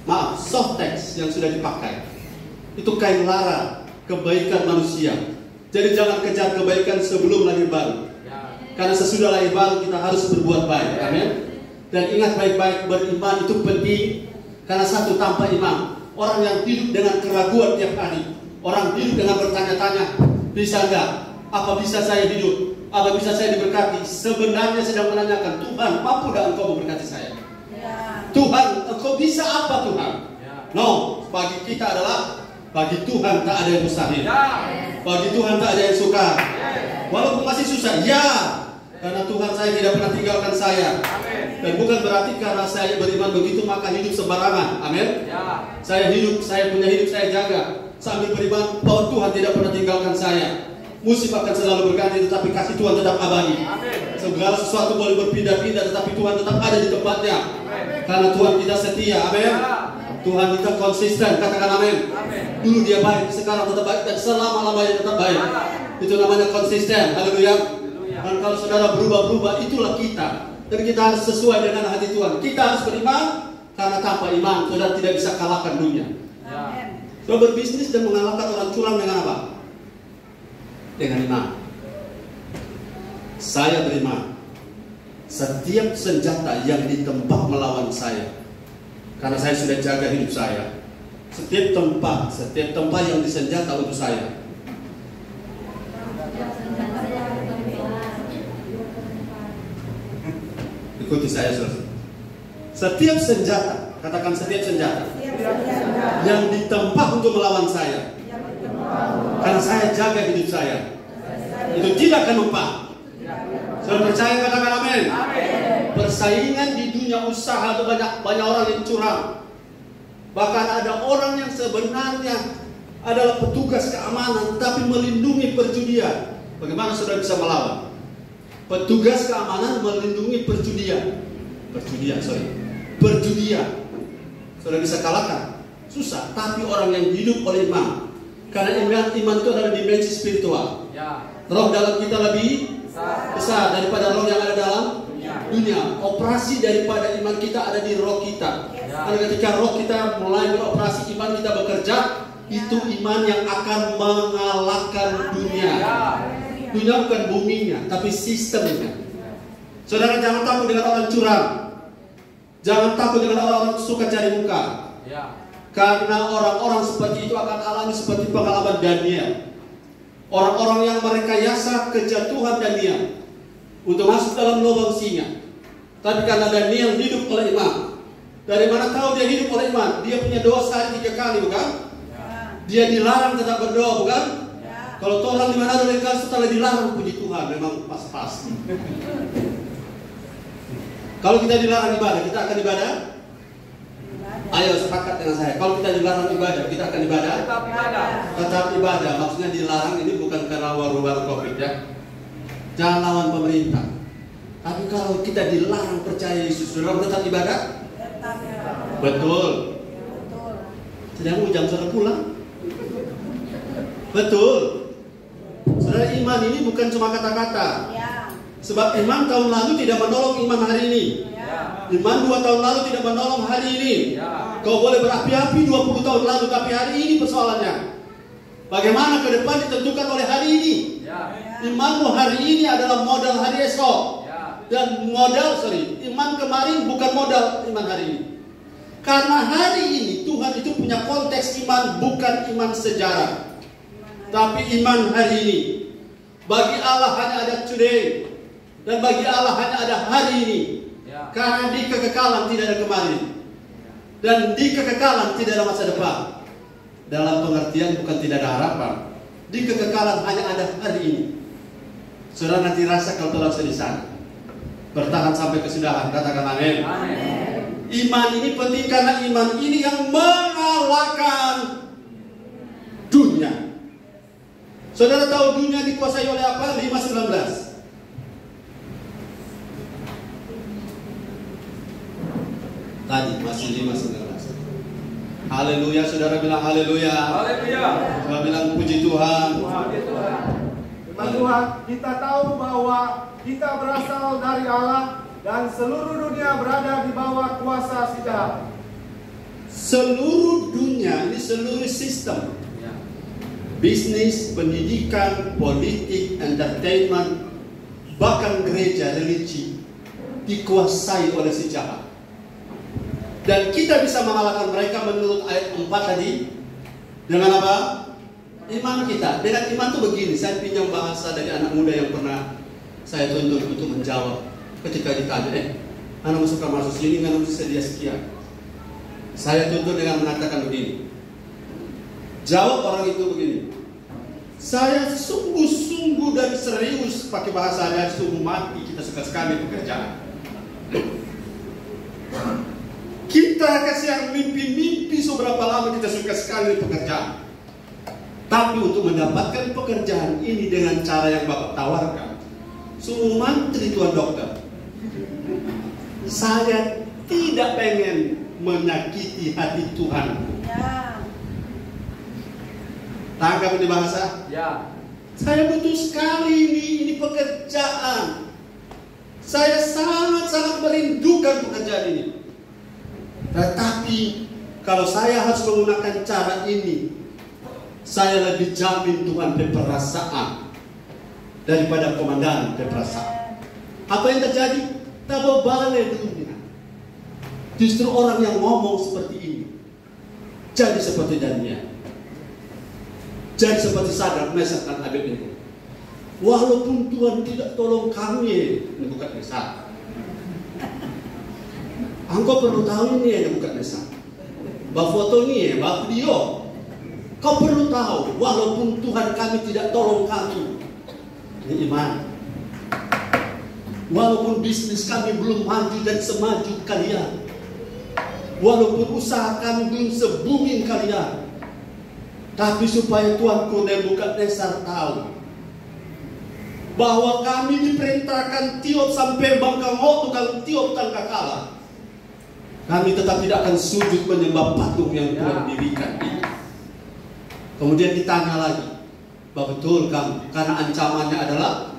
Maaf, softex yang sudah dipakai. Itu kain lara, kebaikan manusia. Jadi jangan kejar kebaikan sebelum lahir baru. Karena sesudah lahir baru kita harus berbuat baik. Amin. Dan ingat baik-baik, beriman itu penting. Karena satu, tanpa iman, orang yang hidup dengan keraguan tiap hari, orang hidup dengan bertanya-tanya, Bisa enggak? Apa bisa saya hidup? Apa bisa saya diberkati? Sebenarnya sedang menanyakan, Tuhan, mampu enggak Engkau memberkati saya? Tuhan, Engkau bisa apa Tuhan? No, bagi kita adalah, bagi Tuhan tak ada yang mustahil. Bagi Tuhan tak ada yang sukar. Walaupun masih susah, ya, karena Tuhan saya tidak pernah tinggalkan saya. Dan bukan berarti karena saya beriman begitu maka hidup sembarangan. Amin. Saya hidup, saya punya hidup saya jaga sambil beriman bahwa Tuhan tidak pernah tinggalkan saya. Musim akan selalu berganti, tetapi kasih Tuhan tetap abadi. Segala sesuatu boleh berpindah-pindah, tetapi Tuhan tetap ada di tempatnya. Karena Tuhan kita setia. Amin. Tuhan kita konsisten. Katakan amin. Dulu dia baik, sekarang tetap baik, dan selama-lamanya tetap baik. Itu namanya konsisten. Haleluya. Dan kalau saudara berubah-berubah, itulah kita. Dan kita harus sesuai dengan hati Tuhan. Kita harus beriman, karena tanpa iman saudara tidak bisa kalahkan dunia. Saudara berbisnis dan mengalahkan orang curang dengan apa? Dengan iman. Saya beriman. Setiap senjata yang ditembak melawan saya, karena saya sudah jaga hidup saya. Setiap tempat yang disenjata untuk saya. Ikuti saya, saudara. Setiap senjata, katakan setiap senjata yang ditembak untuk melawan saya, karena saya jaga hidup saya, itu tidak akan mempan. Saudara percaya, katakan amin. Persaingan di dunia usaha itu banyak orang yang curang. Bahkan ada orang yang sebenarnya adalah petugas keamanan tapi melindungi perjudian. Bagaimana saudara bisa melawan? Petugas keamanan melindungi perjudian. Saudara bisa kalahkan? Susah. Tapi orang yang hidup oleh iman, karena iman itu adalah dimensi spiritual. Roh dalam kita lebih besar daripada roh yang ada dalam dunia. Operasi daripada iman kita ada di roh kita. Karena ketika roh kita mulai beroperasi, iman kita bekerja, itu iman yang akan mengalahkan dunia. Dunia bukan buminya, tapi sistemnya. Saudara jangan takut dengan orang curang. Jangan takut dengan orang-orang suka cari muka. Karena orang-orang seperti itu akan alami seperti pengalaman Daniel. Orang-orang yang merekayasa kejatuhan Daniel untuk masuk dalam lubang singa. Tapi karena Daniel hidup oleh iman. Dari mana tahu dia hidup oleh iman? Dia punya doa sehari 3 kali, bukan? Dia dilarang tetap berdoa, bukan? Kalau orang di mana ada lekas setelah dilarang, puji Tuhan, memang pas-pas. Kalau kita dilarang ibadah, kita akan ibadah? Ayo sepakat dengan saya. Kalau kita dilarang ibadah, kita akan ibadah? Tetap ibadah. Maksudnya dilarang ini bukan karena waru-waru COVID ya. Jangan lawan pemerintah. Tapi kalau kita dilarang percaya Yesus, saudara tetap ibadah? Betul. Sedang jam saudara pulang. Betul. Saudara, iman ini bukan cuma kata-kata. Sebab iman tahun lalu tidak menolong iman hari ini. Iman 2 tahun lalu tidak menolong hari ini. Kau boleh berapi-api 20 tahun lalu, tapi hari ini persoalannya. Bagaimana ke depan ditentukan oleh hari ini. Imanmu hari ini adalah modal hari esok. Dan iman kemarin bukan modal iman hari ini. Karena hari ini Tuhan itu punya konteks iman, bukan iman sejarah, tapi iman hari ini. Bagi Allah hanya ada today, dan bagi Allah hanya ada hari ini. Karena di kekekalan tidak ada kemarin, dan di kekekalan tidak ada masa depan. Dalam pengertian bukan tidak ada harapan. Di kekekalan hanya ada hari ini. Saudara nanti rasa kalau telah selesai. Bertahan sampai kesudahan. Katakan amin. Iman ini penting karena iman ini yang mengalahkan dunia. Saudara tahu dunia dikuasai oleh apa? 5:19. Tadi masih 5:19. Haleluya, saudara bilang haleluya. Saudara bilang puji Tuhan. Firman Tuhan, kita tahu bahwa kita berasal dari Allah dan seluruh dunia berada di bawah kuasa si jahat. Seluruh dunia ini seluruh sistem. Bisnis, pendidikan, politik, entertainment, bahkan gereja, religi dikuasai oleh si jahat. Dan kita bisa mengalahkan mereka menurut ayat 4 tadi dengan apa? Iman kita, dengan iman tuh begini. Saya pinjam bahasa dari anak muda yang pernah saya tuntut untuk menjawab. Ketika ditanya, anak masuk sini, anak mesti sedia sekian. Saya tuntut dengan mengatakan begini. Jawab orang itu begini. Saya sungguh-sungguh dan serius, pakai bahasa dari sungguh mati, kita suka sekali pekerjaan. Kita kasih yang mimpi-mimpi seberapa lama kita suka sekali pekerjaan. Tapi untuk mendapatkan pekerjaan ini dengan cara yang Bapak tawarkan, sungguh mantri Tuan Dokter. Saya tidak pengen menyakiti hati Tuhan. Ya. Tangkap ini bahasa? Ya. Saya butuh sekali ini pekerjaan. Saya sangat-sangat merindukan pekerjaan ini. Tetapi kalau saya harus menggunakan cara ini, saya lebih jamin Tuhan perasaan daripada komandan perasaan. Apa yang terjadi? Tabah balik dunia. Justru orang yang ngomong seperti ini jadi seperti Daniel, jadi seperti Sadrak, Mesak dan Abednego. Walaupun Tuhan tidak tolong kami, Nebukadnezar. Engkau perlu tahu ini Nebukadnezar. Bawa foto ini, bawa video. Kau perlu tahu, walaupun Tuhan kami tidak tolong kami, ini iman. Walaupun bisnis kami belum maju dan semaju kalian, walaupun usaha kami belum se-booming kalian, tapi supaya Tuanku Nebukadnezar tahu bahwa kami diperintahkan tiup sampai bangka mau tukang tiup tangka kalah, kami tetap tidak akan sujud menyembah patung yang Tuhan dirikan ini. Kemudian ditanya lagi, betul kamu? Karena ancamannya adalah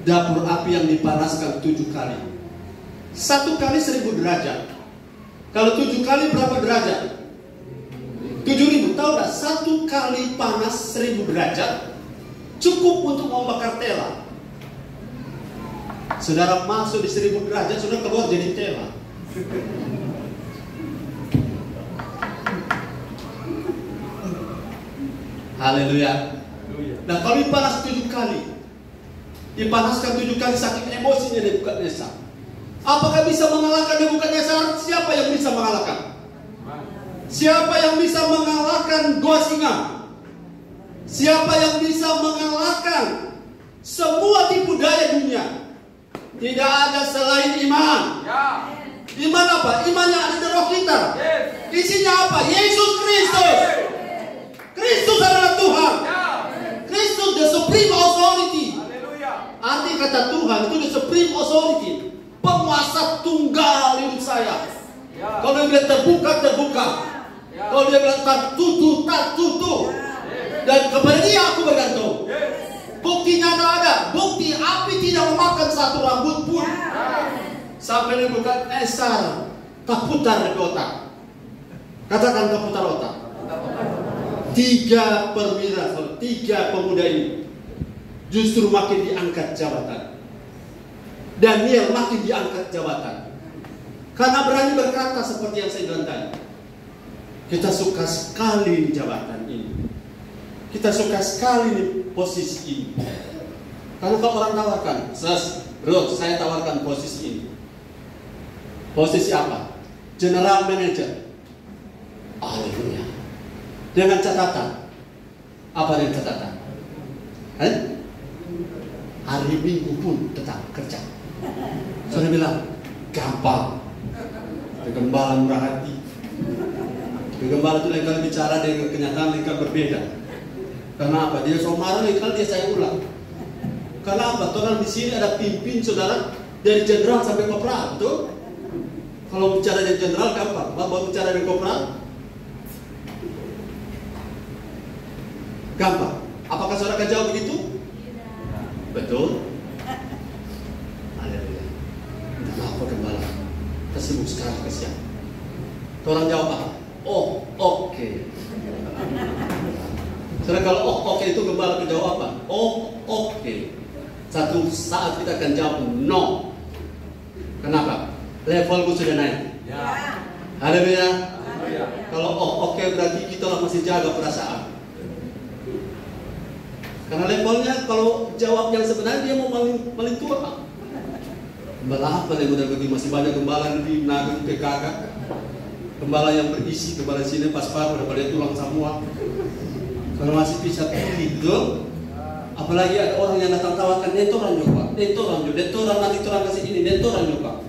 dapur api yang dipanaskan 7 kali. 1 kali 1000 derajat. Kalau 7 kali berapa derajat? 7.000. Tahu gak? 1 kali panas 1000 derajat cukup untuk membakar tela. Saudara masuk di 1000 derajat, sudah keluar jadi tela. Haleluya. Nah kalau dipanas 7 kali, dipanaskan 7 kali, saking emosinya Nebukadnezar. Apakah bisa mengalahkan Nebukadnezar? Siapa yang bisa mengalahkan? Siapa yang bisa mengalahkan Gua Singa? Siapa yang bisa mengalahkan semua tipu daya dunia? Tidak ada selain iman. Iman apa? Iman yang ada di roh kita. Isinya apa? Yesus Kristus. Kristus adalah Tuhan. Kristus the supreme authority. Arti kata Tuhan itu the supreme authority, penguasa tunggal hidup saya. Kalau dia bilang terbuka, terbuka. Kalau dia bilang tak tutup, tak tutup. Dan kepada dia aku bergantung. Buktinya ada. Bukti api tidak memakan satu rambut pun. Sampai Nebukadnezar terputar di otak. Katakan terputar otak. 3 perwira, 3 pemuda ini justru makin diangkat jabatan. Daniel makin diangkat jabatan karena berani berkata seperti yang saya bilang tadi. Kita suka sekali di jabatan ini. Kita suka sekali di posisi ini. Kalau orang tawarkan, saya tawarkan posisi ini. Posisi apa? General Manager. Haleluya. Dengan catatan. Apa dengan catatan? Hari Minggu pun tetap kerja. Saya bilang gampang. Gembala murah hati. Gembala itu lain kali bicara dengan kenyataan lain kali berbeda. Karena apa? Dia marah lain kali dia saya ulang. Karena apa? Orang di sini ada pimpin saudara dari jenderal sampai kopral, betul? Kalau bicara dengan jenderal gampang. Bapak bicara dengan kopral gampang. Apakah saudara akan jawab begitu? Betul? Haleluya. Minta maaf Pak Gembala, tersibuk sekali kesian. Orang jawab apa? Oh, oke. Saudara kalau oke itu Gembala akan jawab apa? Oh, oke. Satu saat kita akan jawab no. Kenapa? Levelku sudah naik. Haleluya. Kalau oke berarti kita masih jaga perasaan. Karena levelnya kalau jawab yang sebenarnya dia mau paling tua. Gembala apa yang udah bagi masih banyak gembala di Naga di PKK. Gembala yang berisi, gembala sini pas-pas udah pada tulang semua. Kalau masih bisa gitu, apalagi ada orang yang datang tawarkan, netoran juga, netoran nanti orang kasih ini, netoran juga.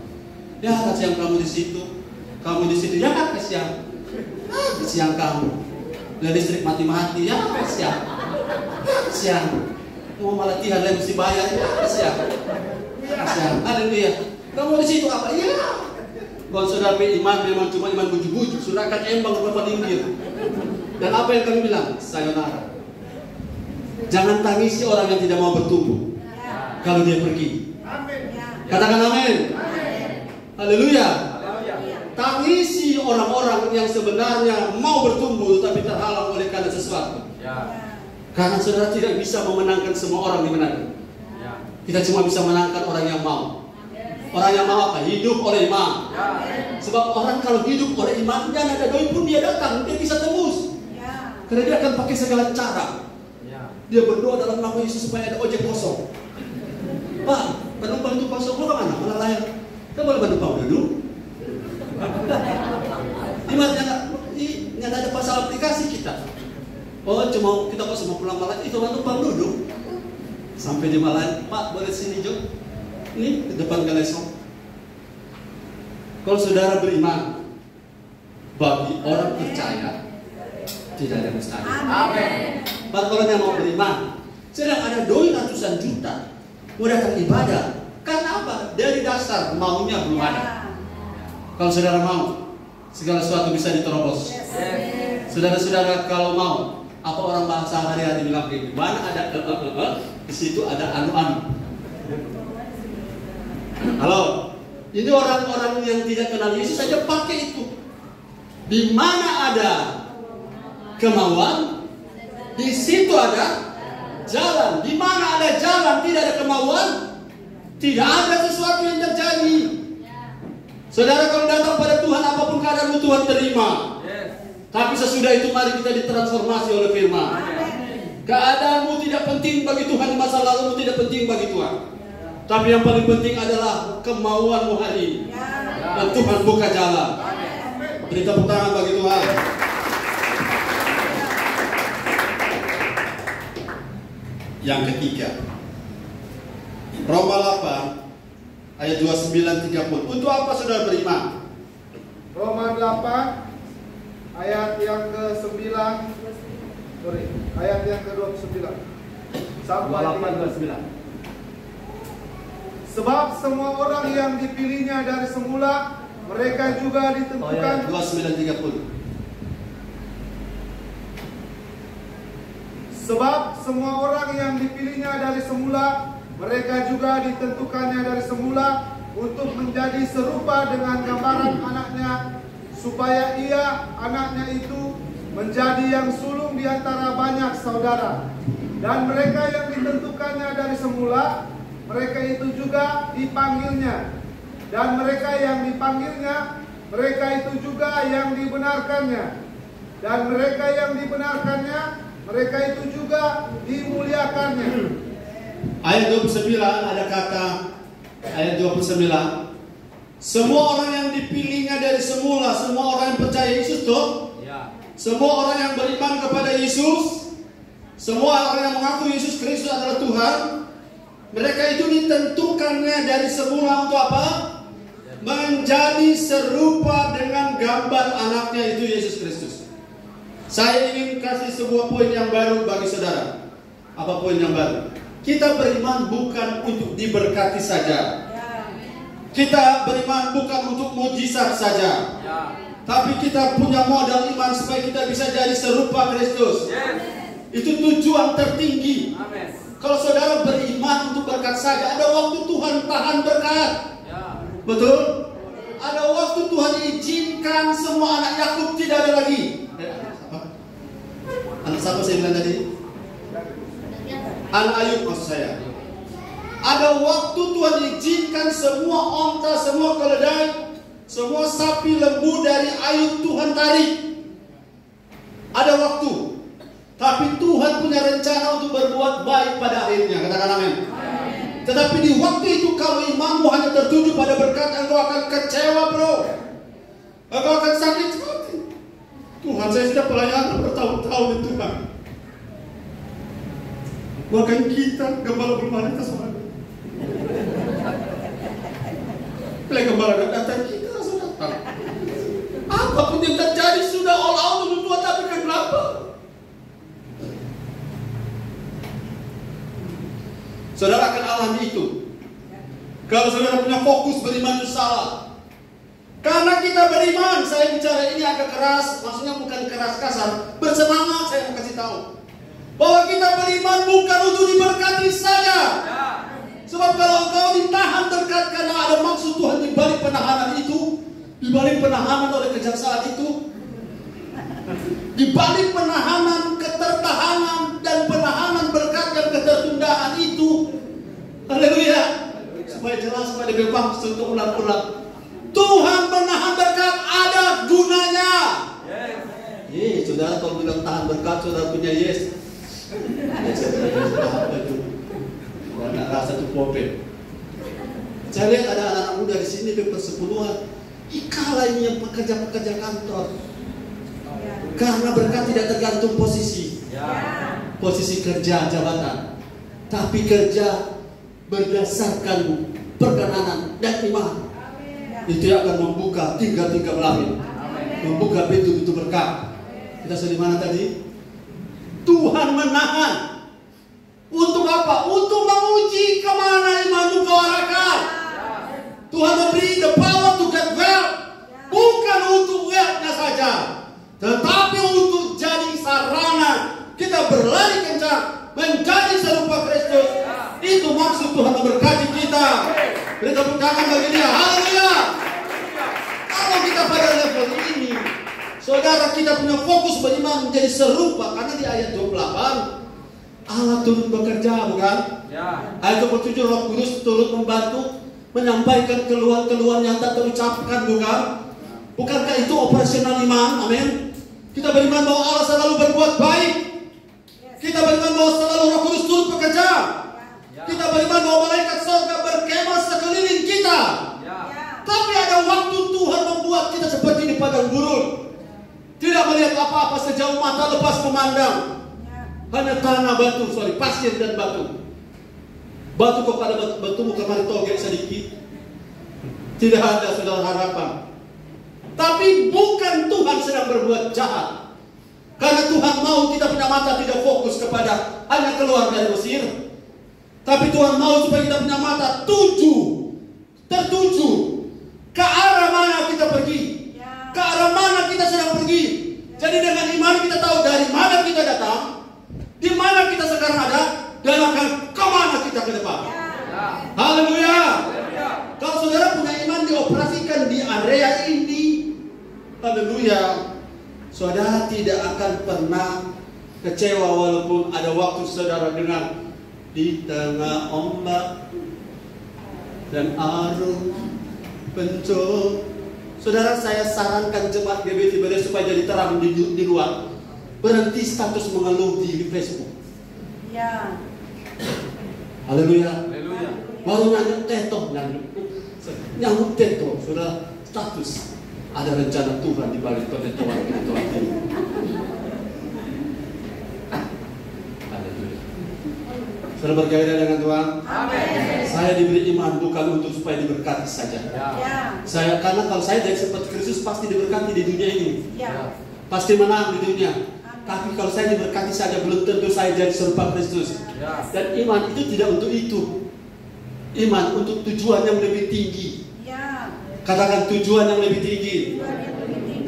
Ya kasihan kamu di situ ya kasihan, kasihan kamu. Udah listrik mati-mati, ya kasihan. Mau malah latihan lagi mesti bayar, ya kasihan. Haleluya. Kamu di situ apa? Ya. Kalau saudara beriman memang cuma iman bujuk-bujuk, sudah akan embang berapa linggir. Dan apa yang kami bilang? Sayonara. Jangan tangisi orang yang tidak mau bertumbuh. Kalau dia pergi. Katakan amin. Haleluya. Tangisi orang-orang yang sebenarnya mau bertumbuh tapi terhalang oleh karena sesuatu. Karena saudara tidak bisa memenangkan semua orang dimenangkan. Kita cuma bisa menangkan orang yang mau. Orang yang mau apa? Hidup oleh iman. Sebab orang kalau hidup oleh iman, dan ada doi pun dia datang, dia bisa tembus. Karena dia akan pakai segala cara. Dia berdoa dalam nama Yesus supaya ada ojek kosong. Pak, penumpang itu kosong, lo kemana? Malah layak. Kita boleh penumpang dulu. Nggak ada pasal aplikasi kita. Oh, cuma kita kok semua pulang malam itu penumpang duduk. Sampai di malam, Pak boleh sini Jo? Ini ke depan galesong. Kalau saudara beriman, bagi orang percaya tidak ada mustahil. Amin. Kalau yang mau beriman, sedang ada doi ratusan juta mau datang ibadah. Karena apa? Dari dasar maunya belum ada. Kalau saudara mau, segala sesuatu bisa diterobos. Saudara-saudara kalau mau, apa orang bangsa hari-hari bilang begini, mana ada di situ ada anu-anu. Halo, ini orang-orang yang tidak kenal Yesus saja pakai itu. Di mana ada kemauan, di situ ada jalan. Di mana ada jalan, tidak ada kemauan, tidak ada sesuatu yang terjadi. Saudara kalau datang pada Tuhan, apapun keadaanmu Tuhan terima. Tapi sesudah itu mari kita ditransformasi oleh firman. Keadaanmu tidak penting bagi Tuhan, masa lalumu tidak penting bagi Tuhan. Tapi yang paling penting adalah kemauanmu hari ini. Dan Tuhan buka jalan. Beri tepuk tangan bagi Tuhan. Yang ketiga, Roma 8 ayat 29-30. Untuk apa saudara beriman? Roma 8 ayat yang ke-9, ayat yang ke-29 sampai 29. Sebab semua orang yang dipilihnya dari semula, mereka juga ditentukan. 29-30. Sebab semua orang yang dipilihnya dari semula, mereka juga ditentukannya dari semula untuk menjadi serupa dengan gambaran anaknya, supaya ia, anaknya itu, menjadi yang sulung di antara banyak saudara. Dan mereka yang ditentukannya dari semula, mereka itu juga dipanggilnya. Dan mereka yang dipanggilnya, mereka itu juga yang dibenarkannya. Dan mereka yang dibenarkannya, mereka itu juga dimuliakannya. Ayat 29 ada kata, ayat 29, semua orang yang dipilihnya dari semula, semua orang yang percaya Yesus tuh, semua orang yang beriman kepada Yesus, semua orang yang mengaku Yesus Kristus adalah Tuhan, mereka itu ditentukannya dari semula untuk apa? Menjadi serupa dengan gambar anaknya itu Yesus Kristus. Saya ingin kasih sebuah poin yang baru bagi saudara. Apa poin yang baru? Kita beriman bukan untuk diberkati saja. Kita beriman bukan untuk mujizat saja. Tapi kita punya modal iman supaya kita bisa jadi serupa Kristus. Itu tujuan tertinggi. Kalau saudara beriman untuk berkat saja, ada waktu Tuhan tahan berkat. Betul? Ada waktu Tuhan izinkan semua anak Yakub tidak ada lagi. Anak siapa saya bilang tadi? Anak Ayub maksud saya. Ada waktu Tuhan izinkan semua onta, semua keledai, semua sapi lembu dari Ayub Tuhan tarik. Ada waktu. Tapi Tuhan punya rencana untuk berbuat baik pada akhirnya. Katakan amin. Tetapi di waktu itu kalau imanmu hanya tertuju pada berkat, engkau akan kecewa, bro. Engkau akan sakit hati. Tuhan, saya sudah pelayanan bertahun-tahun di Tuhan. Bahkan kita gembala belum ada kesalahan. Bila gembala datang, kita langsung datang. Apapun yang terjadi sudah all out untuk Tuhan, tapi kenapa? Saudara akan alami itu. Kalau saudara punya fokus beriman itu salah. Karena kita beriman, saya bicara ini agak keras, maksudnya bukan keras kasar, bersemangat saya mau kasih tahu. Bahwa kita beriman bukan untuk diberkati saja. Sebab kalau engkau ditahan berkat karena ada maksud Tuhan di balik penahanan itu, di balik penahanan oleh kejaksaan itu, di balik penahanan, ketertahanan dan penahanan berkat dan ketertundaan itu, haleluya, supaya jelas pada bermaksud untuk ulang-ulang. Tuhan menahan berkat ada gunanya. Saudara kalau bilang tahan berkat, saudara punya yes. Nggak rasa tuh pope. Saya lihat ada anak-anak muda di sini persepuluhan. Ikalah ini yang pekerja-pekerja kantor. Karena berkat tidak tergantung posisi. Posisi kerja, jabatan. Tapi kerja berdasarkan perkenanan dan iman. Itu akan membuka tiga-tiga belahir. Membuka pintu-pintu berkat. Kita sudah di mana tadi? Tuhan menahan. Untuk apa? Untuk menguji kemana imanmu kau arahkan. Tuhan memberi the power to get wealth. Bukan untuk wealth-nya saja, tetapi untuk jadi sarana kita berlari kencang menjadi serupa Kristus. Itu maksud Tuhan memberkati kita. Beri tepuk tangan bagi dia. Haleluya. Kalau kita pada level ini, saudara, kita punya fokus beriman menjadi serupa. Karena di ayat 28 Allah turut bekerja, bukan? Ayat 27 Roh Kudus turut membantu menyampaikan keluhan-keluhan yang tak terucapkan, bukan? Bukankah itu operasional iman? Amin. Kita beriman bahwa Allah selalu berbuat baik. Kita beriman bahwa selalu Roh Kudus turut bekerja. Kita beriman bahwa malaikat surga berkemah sekeliling kita. Tapi ada waktu Tuhan membuat kita seperti di padang gurun, tidak melihat apa-apa sejauh mata lepas memandang. Hanya tanah, batu, pasir dan batu. Batu kepada batu kemari togek sedikit. Tidak ada saudara harapan. Tapi bukan Tuhan sedang berbuat jahat. Karena Tuhan mau kita punya mata tidak fokus kepada hanya keluar dari Mesir. Tapi Tuhan mau supaya kita punya mata tertuju ke arah mana kita pergi. Ke arah mana kita sedang pergi. Jadi dengan iman kita tahu dari mana kita datang, di mana kita sekarang ada, dan akan kemana kita ke depan. Haleluya. Kalau saudara punya iman dioperasikan di area ini, haleluya, saudara tidak akan pernah kecewa walaupun ada waktu saudara dengar di tengah ombak dan arus pencur. Saudara, saya sarankan jemaat GBT supaya jadi terang di luar. Berhenti status mengeluh di Facebook. Ya. Haleluya. Baru nyanyut teto, nyanyut teto, sudah status. Ada rencana Tuhan di balik penentuan ini. Haleluya. Saudara bergairah dengan Tuhan. Amin. Saya diberi iman bukan untuk supaya diberkati saja. Karena kalau saya jadi seperti Kristus pasti diberkati di dunia ini. Pasti menang di dunia. Tapi kalau saya diberkati saja belum tentu saya jadi serupa Kristus. Dan iman itu tidak untuk itu. Iman untuk tujuan yang lebih tinggi. Katakan tujuan yang lebih tinggi.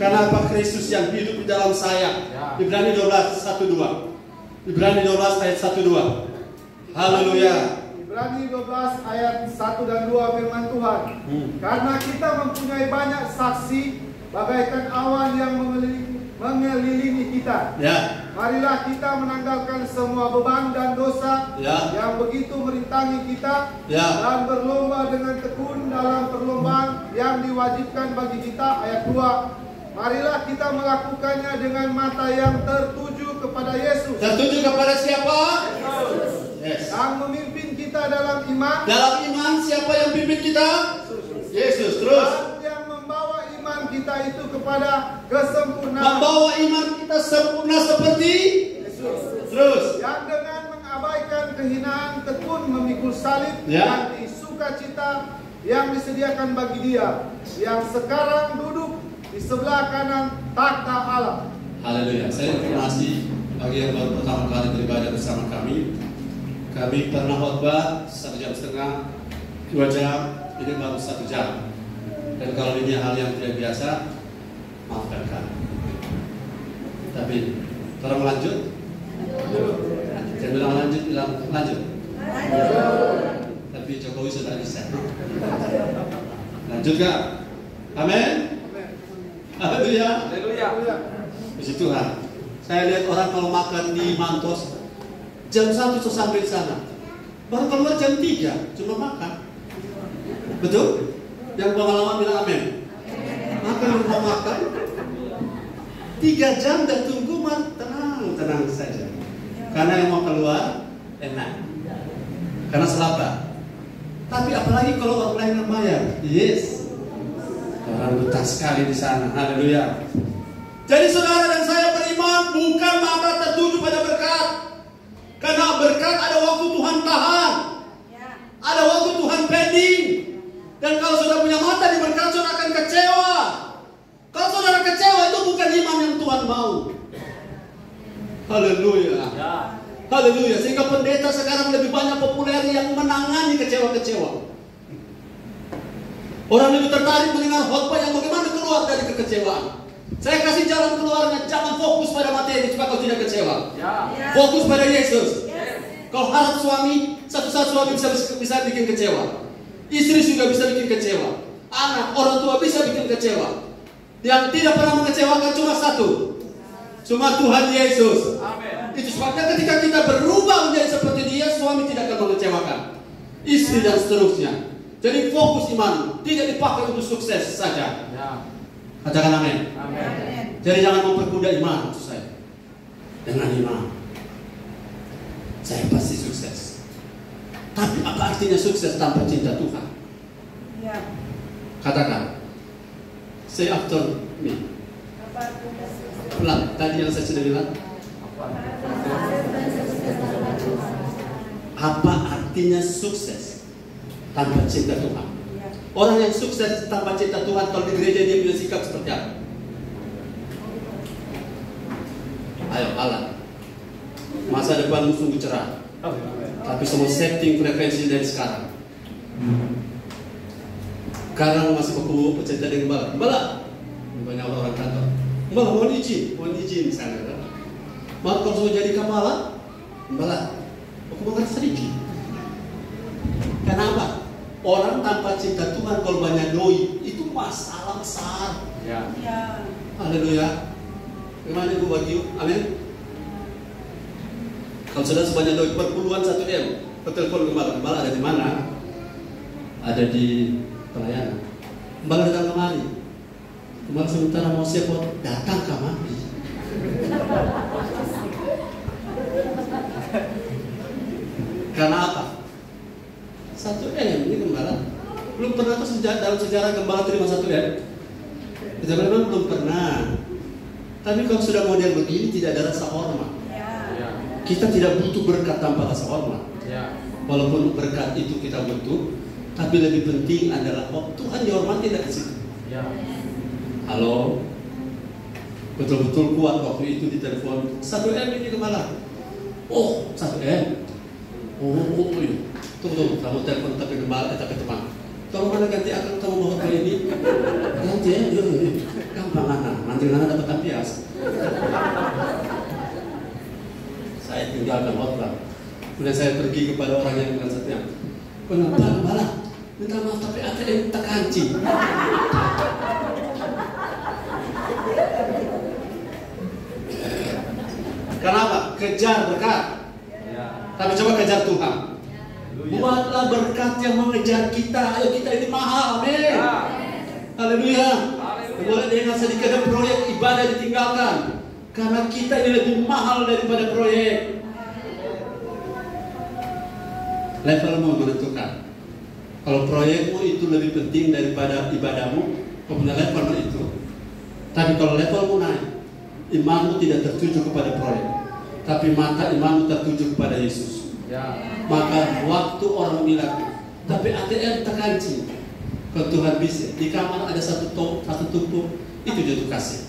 Karena apa? Kristus yang hidup di dalam saya. Ibrani 12:1-2. Ibrani 12 ayat 1-2. Haleluya. Ibrani 12 ayat 1 dan 2 firman Tuhan. Karena kita mempunyai banyak saksi bagaikan awan yang mengelilingi kita. Marilah kita menanggalkan semua beban dan dosa yang begitu merintangi kita dan berlomba dengan tekun dalam perlombaan yang diwajibkan bagi kita. Ayat 2. Marilah kita melakukannya dengan mata yang tertuju kepada Yesus. Tertuju kepada siapa? Yes. Yang memimpin kita dalam iman. Dalam iman siapa yang pimpin kita? Yesus. Terus Dan yang membawa iman kita itu kepada kesempurnaan. membawa iman kita sempurna seperti Yesus. terus Yang dengan mengabaikan kehinaan tekun memikul salib Ya. dan sukacita yang disediakan bagi Dia yang sekarang duduk di sebelah kanan takhta Allah. Haleluya. Saya informasi bagi yang baru pertama kali beribadah bersama kami. Kami pernah khotbah 1,5 jam, 2 jam, ini baru 1 jam. Dan kalau ini hal yang tidak biasa, maafkan kami. Tapi, tolong lanjut. Saya bilang lanjut, lanjut. Tapi Jokowi sudah bisa. Lanjut gak? Amin. Haleluya. Puji Tuhan. Saya lihat orang kalau makan di Mantos jam 1 sudah sampai di sana. Baru keluar jam 3 cuma makan. Betul? Yang pengalaman bilang amin. Makan di rumah makan 3 jam dan tunggu tenang saja. Karena yang mau keluar enak. Karena selapa. Tapi apalagi kalau orang lain yang bayar. Yes. Orang betah sekali di sana. Haleluya. Jadi saudara dan saya beriman bukan mata tertuju pada berkat. Karena berkat ada waktu Tuhan tahan. Ada waktu Tuhan pending. Dan kalau saudara punya mata di berkat, saudara akan kecewa. Kalau saudara kecewa itu bukan iman yang Tuhan mau. Haleluya. Haleluya. Sehingga pendeta sekarang lebih banyak populer yang menangani kecewa-kecewa. Orang lebih tertarik mendengar khotbah yang bagaimana keluar dari kekecewaan. Saya kasih jalan keluarnya, jangan fokus pada materi supaya kau tidak kecewa. Fokus pada Yesus. Kalau harap suami, satu saat suami bisa bikin kecewa. Istri juga bisa bikin kecewa. Anak, orang tua bisa bikin kecewa. Yang tidak pernah mengecewakan cuma satu. Cuma Tuhan Yesus. Itu sebabnya ketika kita berubah menjadi seperti Dia, suami tidak akan mengecewakan. Istri dan seterusnya. Jadi fokus iman, tidak dipakai untuk sukses saja. Katakan amin. Jadi jangan mempermudah iman maksud saya. Dengan iman saya pasti sukses. Tapi apa artinya sukses tanpa cinta Tuhan? Katakan. Say after me. Ulang tadi yang saya sudah bilang. Apa artinya sukses tanpa cinta Tuhan? Orang yang sukses tanpa cinta Tuhan, kalau di gereja dia punya sikap seperti apa? Ayo, Allah. Masa depanmu sungguh cerah. Tapi semua setting frekuensi dari sekarang. Karena masih beku pecerita dengan Mbala. Banyak orang kantor. Mbala, mohon izin misalnya. Kan? Maaf kalau sudah jadi kepala, Mbala, aku mau kasih sedikit. Kenapa? Orang tanpa cinta Tuhan kalau banyak doi itu masalah besar. Haleluya. Gimana Ibu Bagio? Amin. Kalau sudah sebanyak doi perpuluhan 1 M, telepon Gembala ada di mana? Ada di pelayanan. Gembala datang kemari. Gembala sementara mau sepot datang kemari. Karena apa? 1 M ini Gembala belum pernah tuh dalam sejarah Gembala terima 1 M. Zaman memang belum pernah. Tapi kalau sudah model begini tidak ada rasa hormat. Kita tidak butuh berkat tanpa rasa hormat. Walaupun berkat itu kita butuh, tapi lebih penting adalah Tuhan dihormati dari situ. Halo, betul-betul kuat waktu itu di telepon 1 M ini Gembala. Oh 1 M. Oh iya. Tunggu, kamu telepon tapi Gembala tapi teman. Tolong mana ganti akun kamu bawa ke ini? Ganti ya, yuk. Gampang nanti dapat ampias. Saya tinggalkan khotbah. Kemudian saya pergi kepada orang yang bilang setia. Kenapa Gembala? Minta maaf tapi ATM tak kancing. Kenapa? Kejar berkat. Tapi coba kejar Tuhan. Buatlah berkat yang mengejar kita. Ayo kita ini mahal, amin. Haleluya. Boleh dengan sedikit proyek ibadah ditinggalkan. Karena kita ini lebih mahal daripada proyek. Levelmu menentukan. Kalau proyekmu itu lebih penting daripada ibadahmu, kau punya levelmu itu. Tapi kalau levelmu naik, imanmu tidak tertuju kepada proyek, tapi mata imanmu tertuju kepada Yesus. Maka waktu orang bilang, tapi ATM terkanci, kalau Tuhan bisa, di kamar ada satu tumpuk, itu jatuh kasih.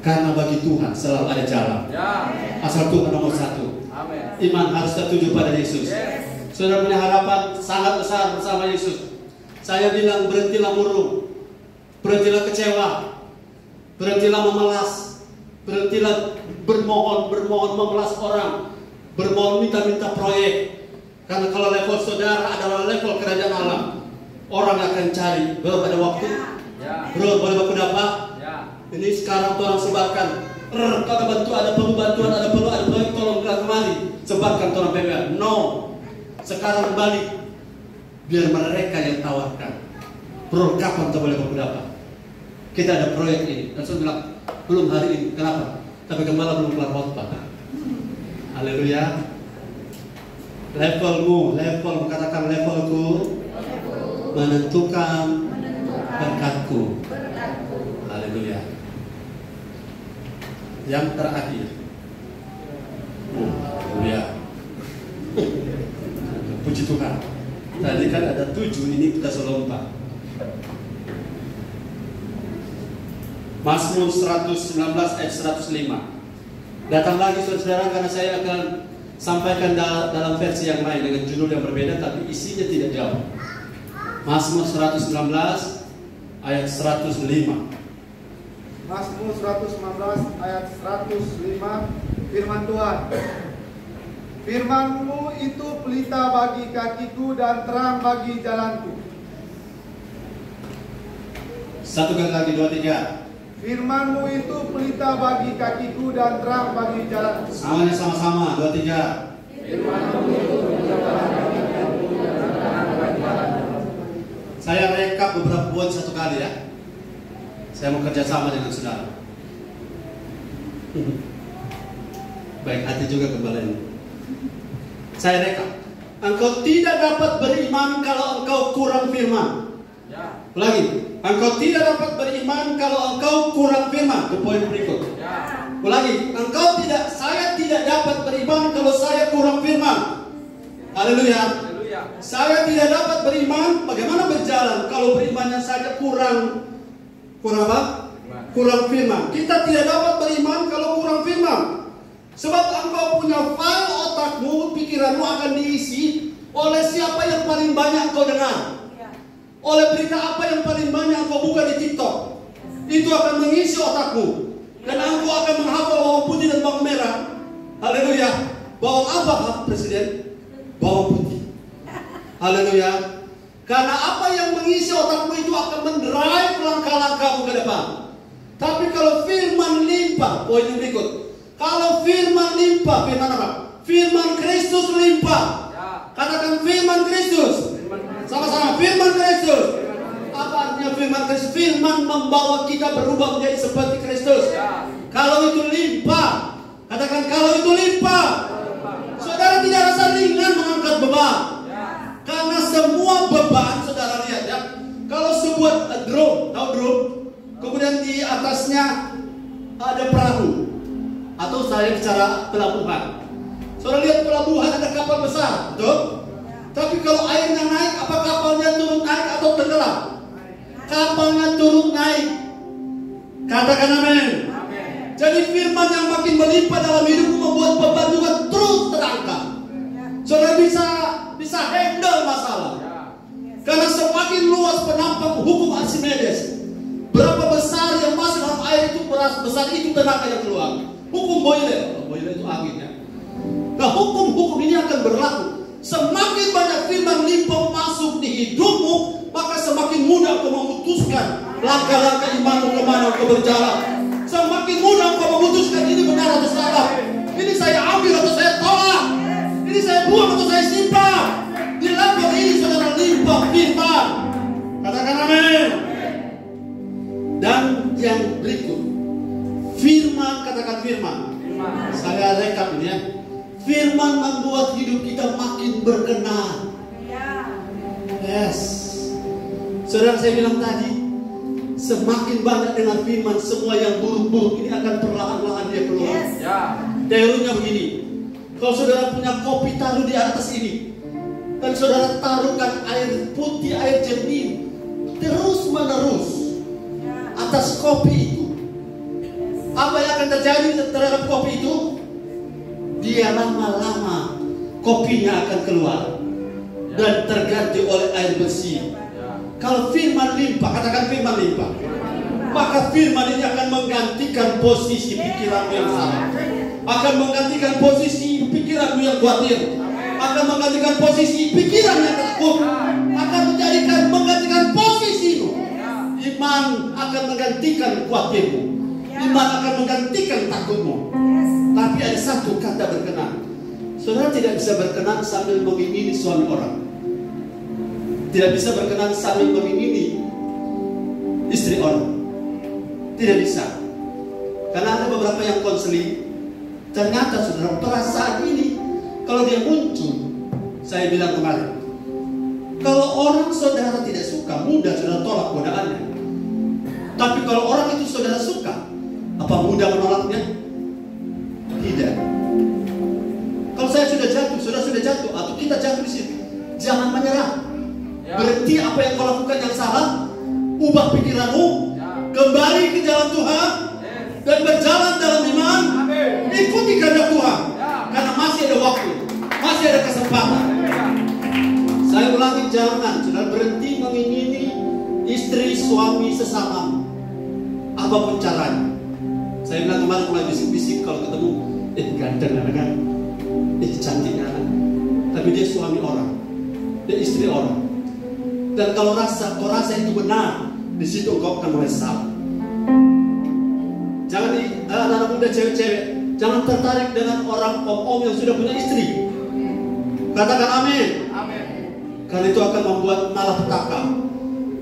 Karena bagi Tuhan selalu ada jalan. Asal Tuhan nomor satu. Iman harus tertuju pada Yesus. Saudara punya harapan sangat besar bersama Yesus. Saya bilang berhentilah murung, berhentilah kecewa, berhentilah memelas, berhentilah bermohon memelas orang, bermohon minta proyek. Karena kalau level saudara adalah level kerajaan Allah, orang akan cari. Bro, ada waktu? Bro, boleh aku dapat? Ini sekarang tolong sebarkan. Kalau bantu ada perlu bantuan, ada proyek, tolong bilang kemari. Sebarkan tolong PBA. No. Sekarang balik, biar mereka yang tawarkan. Bro, kapan kita boleh berdapat? Kita ada proyek ini. Dan saya bilang, belum hari ini. Kenapa? Tapi gembala belum keluar khotbah. Haleluya. Levelmu, katakan levelku menentukan berkatku. Haleluya. Yang terakhir. Haleluya. Puji Tuhan. Tadi kan ada 7, ini kita selompat. Mazmur 119 ayat 105. Datang lagi saudara, karena saya akan sampaikan dalam versi yang lain dengan judul yang berbeda, tapi isinya tidak jauh. Mazmur 119 ayat 105. Mazmur 119 ayat 105, firman Tuhan. Firman-Mu itu pelita bagi kakiku dan terang bagi jalanku. Satu kali lagi, 2, 3. Firman-Mu itu pelita bagi kakiku dan terang bagi jalanku. Semuanya sama-sama, 2, 3. Firman-Mu itu pelita bagi kakiku dan terang bagi jalanku. Saya rekap beberapa poin satu kali ya. Saya mau kerja sama dengan saudara. Baik hati juga kembali. Saya rekap. Engkau tidak dapat beriman kalau engkau kurang firman. Lagi. Engkau tidak dapat beriman kalau engkau kurang firman. Itu poin berikut. Lagi. Saya tidak dapat beriman kalau saya kurang firman. Haleluya. Saya tidak dapat beriman. Bagaimana berjalan kalau berimannya saja kurang apa? Kurang firman. Kita tidak dapat beriman kalau kurang firman. Sebab engkau punya file otakmu, pikiranmu akan diisi oleh siapa yang paling banyak kau dengar. Oleh berita apa yang paling banyak kau buka di TikTok. Itu akan mengisi otakmu. Dan engkau akan menghafal bawang putih dan bawang merah. Haleluya. Bawang apa Presiden? Bawang putih. Haleluya. Karena apa yang mengisi otakmu itu akan mendrive langkah-langkahmu ke depan. Tapi kalau firman limpah, poin yang berikut. Kalau firman limpah, firman apa? Firman Kristus limpah. Katakan firman Kristus. Sama-sama, firman Kristus. Apa artinya firman Kristus? Firman membawa kita berubah menjadi seperti Kristus. Kalau itu limpah, katakan kalau itu limpah. Saudara tidak rasa ringan mengangkat beban. Karena semua beban, saudara lihat ya. Kalau sebuah drum, tahu drum? Kemudian di atasnya ada perahu. Atau saya bicara pelabuhan. Saudara lihat pelabuhan ada kapal besar, betul? Tapi kalau airnya naik, apa kapalnya turun naik atau tenggelam? Kapalnya turun naik. Katakan amin. Jadi firman yang makin melimpah dalam hidupmu membuat beban juga terus terangkat. Saudara bisa handle masalah. Karena semakin luas penampang hukum Archimedes. Berapa besar yang masuk dalam air itu, besar itu tenaga yang keluar. Hukum Boyle itu angin ya. Nah hukum ini akan berlaku. Semakin banyak firman limpah masuk di hidupmu, maka semakin mudah kau memutuskan langkah-langkah imanmu kemana kau berjalan. Semakin mudah kau memutuskan ini benar atau salah. Ini saya ambil atau saya tolak. Ini saya buang atau saya simpan. Di level ini saudara limpah firman. Katakan amin. Dan yang berikut, firman firman, katakan firman. Saya rekap ini ya. Firman membuat hidup kita makin berkenan. Yes. Saudara, saya bilang tadi, semakin banyak dengan firman, semua yang buruk-buruk ini akan perlahan-lahan dia keluar. Teorinya begini, kalau saudara punya kopi taruh di atas ini, dan saudara taruhkan air putih, air jernih, terus menerus atas kopi itu, apa yang akan terjadi terhadap kopi itu? Dia lama-lama kopinya akan keluar dan terganti oleh air bersih. Kalau firman limpah, katakan firman limpah, maka firman ini akan menggantikan posisi pikiranmu yang salah, akan menggantikan posisi pikiranmu yang khawatir, akan menggantikan posisi pikiran yang takut, akan menggantikan posisimu. Iman akan menggantikan khawatirmu, iman akan menggantikan takutmu. Tapi ada satu kata berkenan. Saudara tidak bisa berkenan sambil mengingini suami orang, tidak bisa berkenan sambil mengingini istri orang. Tidak bisa. Karena ada beberapa yang konseling, ternyata saudara, perasaan ini kalau dia muncul, saya bilang kemarin, kalau orang saudara tidak suka, mudah saudara tolak godaannya. Tapi kalau orang itu saudara suka, apa mudah menolaknya? Tidak. Kalau saya sudah jatuh, saudara sudah jatuh, atau kita jatuh di situ, jangan menyerah. Berhenti apa yang kau lakukan yang salah, ubah pikiranmu, kembali ke jalan Tuhan, dan berjalan dalam iman. Ikuti kehendak Tuhan, karena masih ada waktu, masih ada kesempatan. Saya ulangi, jangan saudara berhenti mengingini istri, suami, sesama, apapun caranya. Saya bilang kemarin mulai bisik-bisik kalau ketemu, ganteng kan, cantik kan, tapi dia suami orang, dia istri orang. Dan kalau kau rasa itu benar, di situ engkau akan mulai salah. Jangan anak muda cewek-cewek, jangan tertarik dengan orang om-om yang sudah punya istri. Katakan amin. Karena itu akan membuat malapetaka.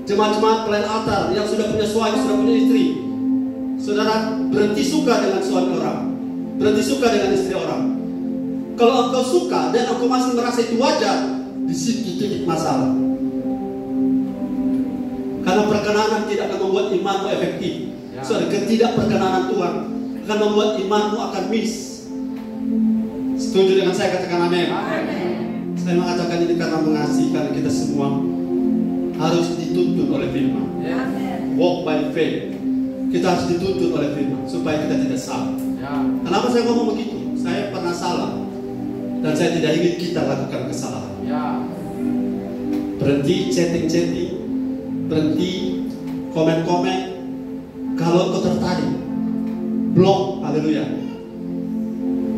Jemaat-jemaat pelayan altar yang sudah punya suami, sudah punya istri, saudara berhenti suka dengan suami orang, berhenti suka dengan istri orang. Kalau engkau suka dan engkau masih merasa itu wajar, di situ titik masalah. Karena perkenanan tidak akan membuat imanmu efektif. Saudara, ketidakperkenanan Tuhan akan membuat imanmu akan miss. Setuju dengan saya? Katakan amin. Saya mengatakan ini karena mengasihi, karena kita semua harus dituntun oleh firman. Walk by faith. Kita harus dituntun oleh firman supaya kita tidak salah. Kenapa saya ngomong begitu? Saya pernah salah dan saya tidak ingin kita lakukan kesalahan. Berhenti chatting-chatting, berhenti komen-komen. Kalau kau tertarik, blok. Haleluya.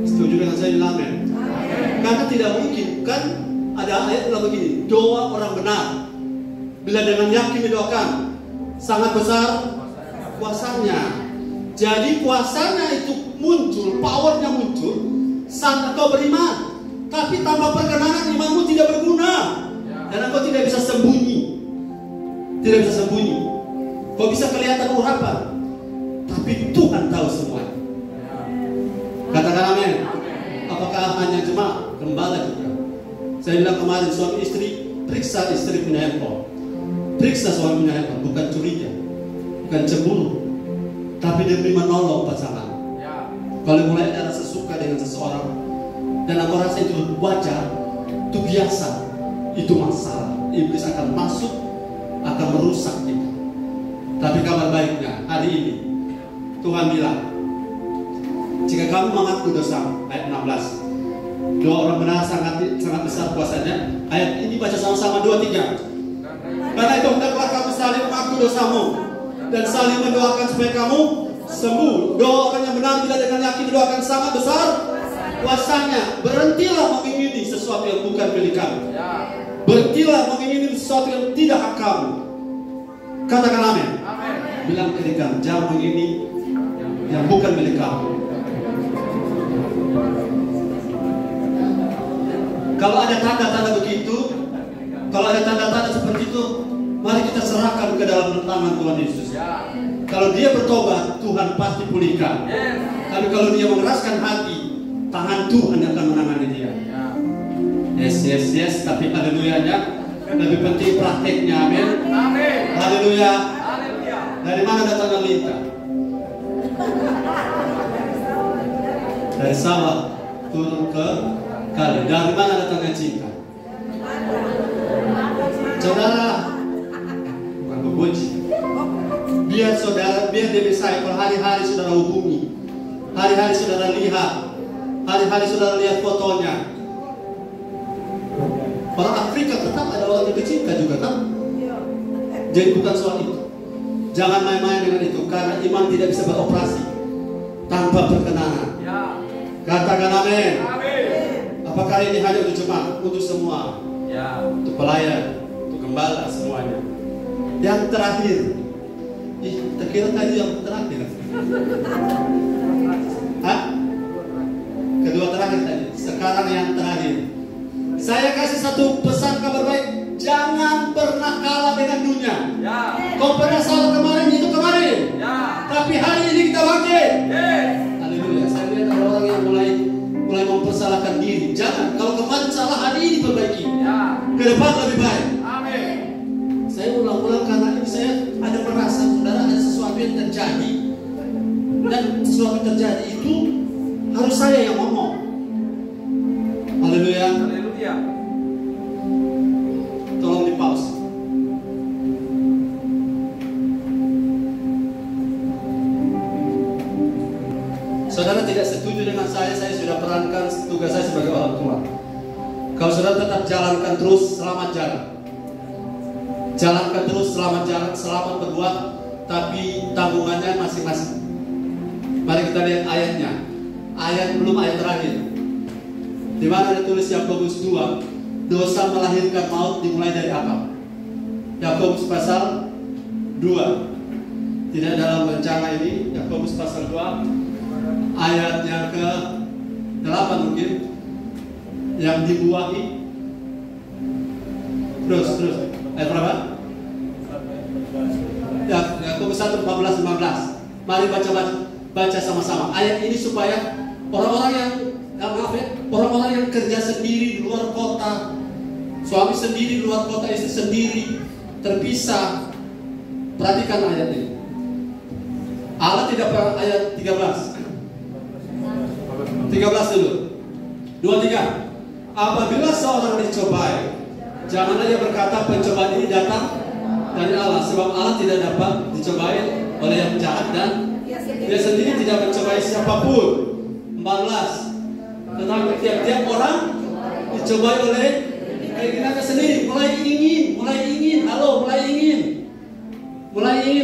Setuju dengan saya? Bilang amin. Karena tidak mungkin, kan ada ayat bilang begini, doa orang benar bila dengan yakin didoakan, sangat besar kuasanya. Jadi kuasanya itu muncul, powernya muncul saat engkau beriman. Tapi tanpa perkenanan imanmu tidak berguna, dan engkau tidak bisa sembunyi. Tidak bisa sembunyi. Kau bisa kelihatan urapan, tapi Tuhan tahu semua. Katakan amin. Apakah hanya jemaat, gembala juga? Saya bilang kemarin, suami istri, periksa istri punya handphone, periksa suami punya handphone. Bukan curiga, bukan cemburu, tapi demi menolong pasangan. Kalau mulai ada rasa suka dengan seseorang dan aku rasa itu wajar, itu biasa, itu masalah. Iblis akan masuk, akan merusak kita. Tapi kabar baiknya hari ini Tuhan bilang, jika kamu mengaku dosa, ayat 16, doa orang benar sangat besar kuasanya. Ayat ini baca sama-sama 2-3. Karena itu hendaklah kamu saling mengaku dosamu dan saling mendoakan supaya kamu sembuh. Doa orang yang benar bila dengan yakin didoakan sangat besar kuasanya. Berhentilah mengingini sesuatu yang bukan milik kamu. Berhentilah mengingini sesuatu yang tidak hak kamu. Katakan amin. Bilang ke kamu, jangan mengingini yang bukan milik kamu. Kalau ada tanda-tanda begitu, kalau ada tanda-tanda seperti itu, mari kita serahkan ke dalam tangan Tuhan Yesus. Kalau dia bertobat, Tuhan pasti pulihkan. Tapi kalau dia mengeraskan hati, tangan Tuhan yang akan menangani dia. Yes. Tapi haleluyanya lebih penting prakteknya. Amin. Haleluya. Dari mana datang realita? Dari sawah turun ke kali. Dari mana datangnya cinta? Saudara, bukan bebuci. Biar diri saya, kalau hari-hari saudara hubungi, hari-hari saudara lihat, hari-hari saudara lihat fotonya. Orang Afrika tetap ada orang yang cinta juga kan? Jadi bukan soal itu. Jangan main-main dengan itu, karena iman tidak bisa beroperasi tanpa perkenanan. Katakan amin. Apakah ini hanya untuk jemaat, untuk semua? Untuk pelayan, untuk gembala, semuanya. Yang terakhir, terkira tadi yang terakhir. Kedua terakhir tadi. Sekarang yang terakhir. Saya kasih satu pesan kabar baik. Jangan pernah kalah dengan dunia. Kau pernah salah kemarin, itu kemarin. Tapi hari ini kita bangkit. Haleluya. Saya lihat ada orang yang mulai mempersalahkan diri. Jangan. Kalau kemarin salah, hari ini perbaiki. Ke depan lebih baik. Amin. Saya ulang-ulang karena ini saya ada merasa saudara ada sesuatu yang terjadi. Dan sesuatu yang terjadi itu harus saya yang ngomong. Haleluya. Tolong di pause. Saudara tidak setuju dengan saya sudah perankan tugas saya sebagai orang tua. Kalau saudara tetap jalankan terus, selamat jalan. Jalankan terus, selamat jalan, selamat berbuat, tapi tanggungannya masing-masing. Mari kita lihat ayatnya. Belum ayat terakhir. Di mana ditulis Yakobus 2, dosa melahirkan maut dimulai dari apa? Yakobus pasal 2. Tidak dalam rencana ini, Yakobus pasal 2 ayatnya ke-8 mungkin. Yang dibuahi. Terus. Ayat berapa? Yakobus 1, 14-15. Mari baca sama-sama. Ayat ini supaya orang-orang yang kerja sendiri di luar kota, suami sendiri di luar kota, istri sendiri, terpisah. Perhatikan ayat ini. Allah tidak pernah ayat 13 dulu. 2-3. Apabila seorang dicobai, janganlah dia berkata pencobaan ini datang dari Allah, sebab Allah tidak dapat dicobai oleh yang jahat dan dia sendiri tidak mencobai siapapun. 14. Tetapi tiap-tiap orang dicobai oleh keinginannya sendiri. Mulai ingin,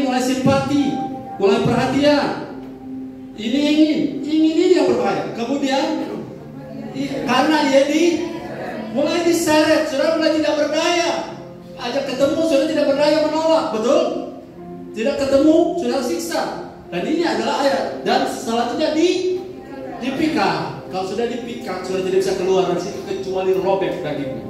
mulai simpati, mulai perhatian. Ini ini yang berbahaya. Kemudian karena dia mulai diseret, saudara mulai tidak berdaya. Ajak ketemu, saudara tidak berdaya menolak, betul? Tidak ketemu, saudara siksa. Dan ini adalah ayat. Dan selanjutnya dipikak. Kalau sudah dipikak, saudara tidak bisa keluar dari situ kecuali robek dagingnya.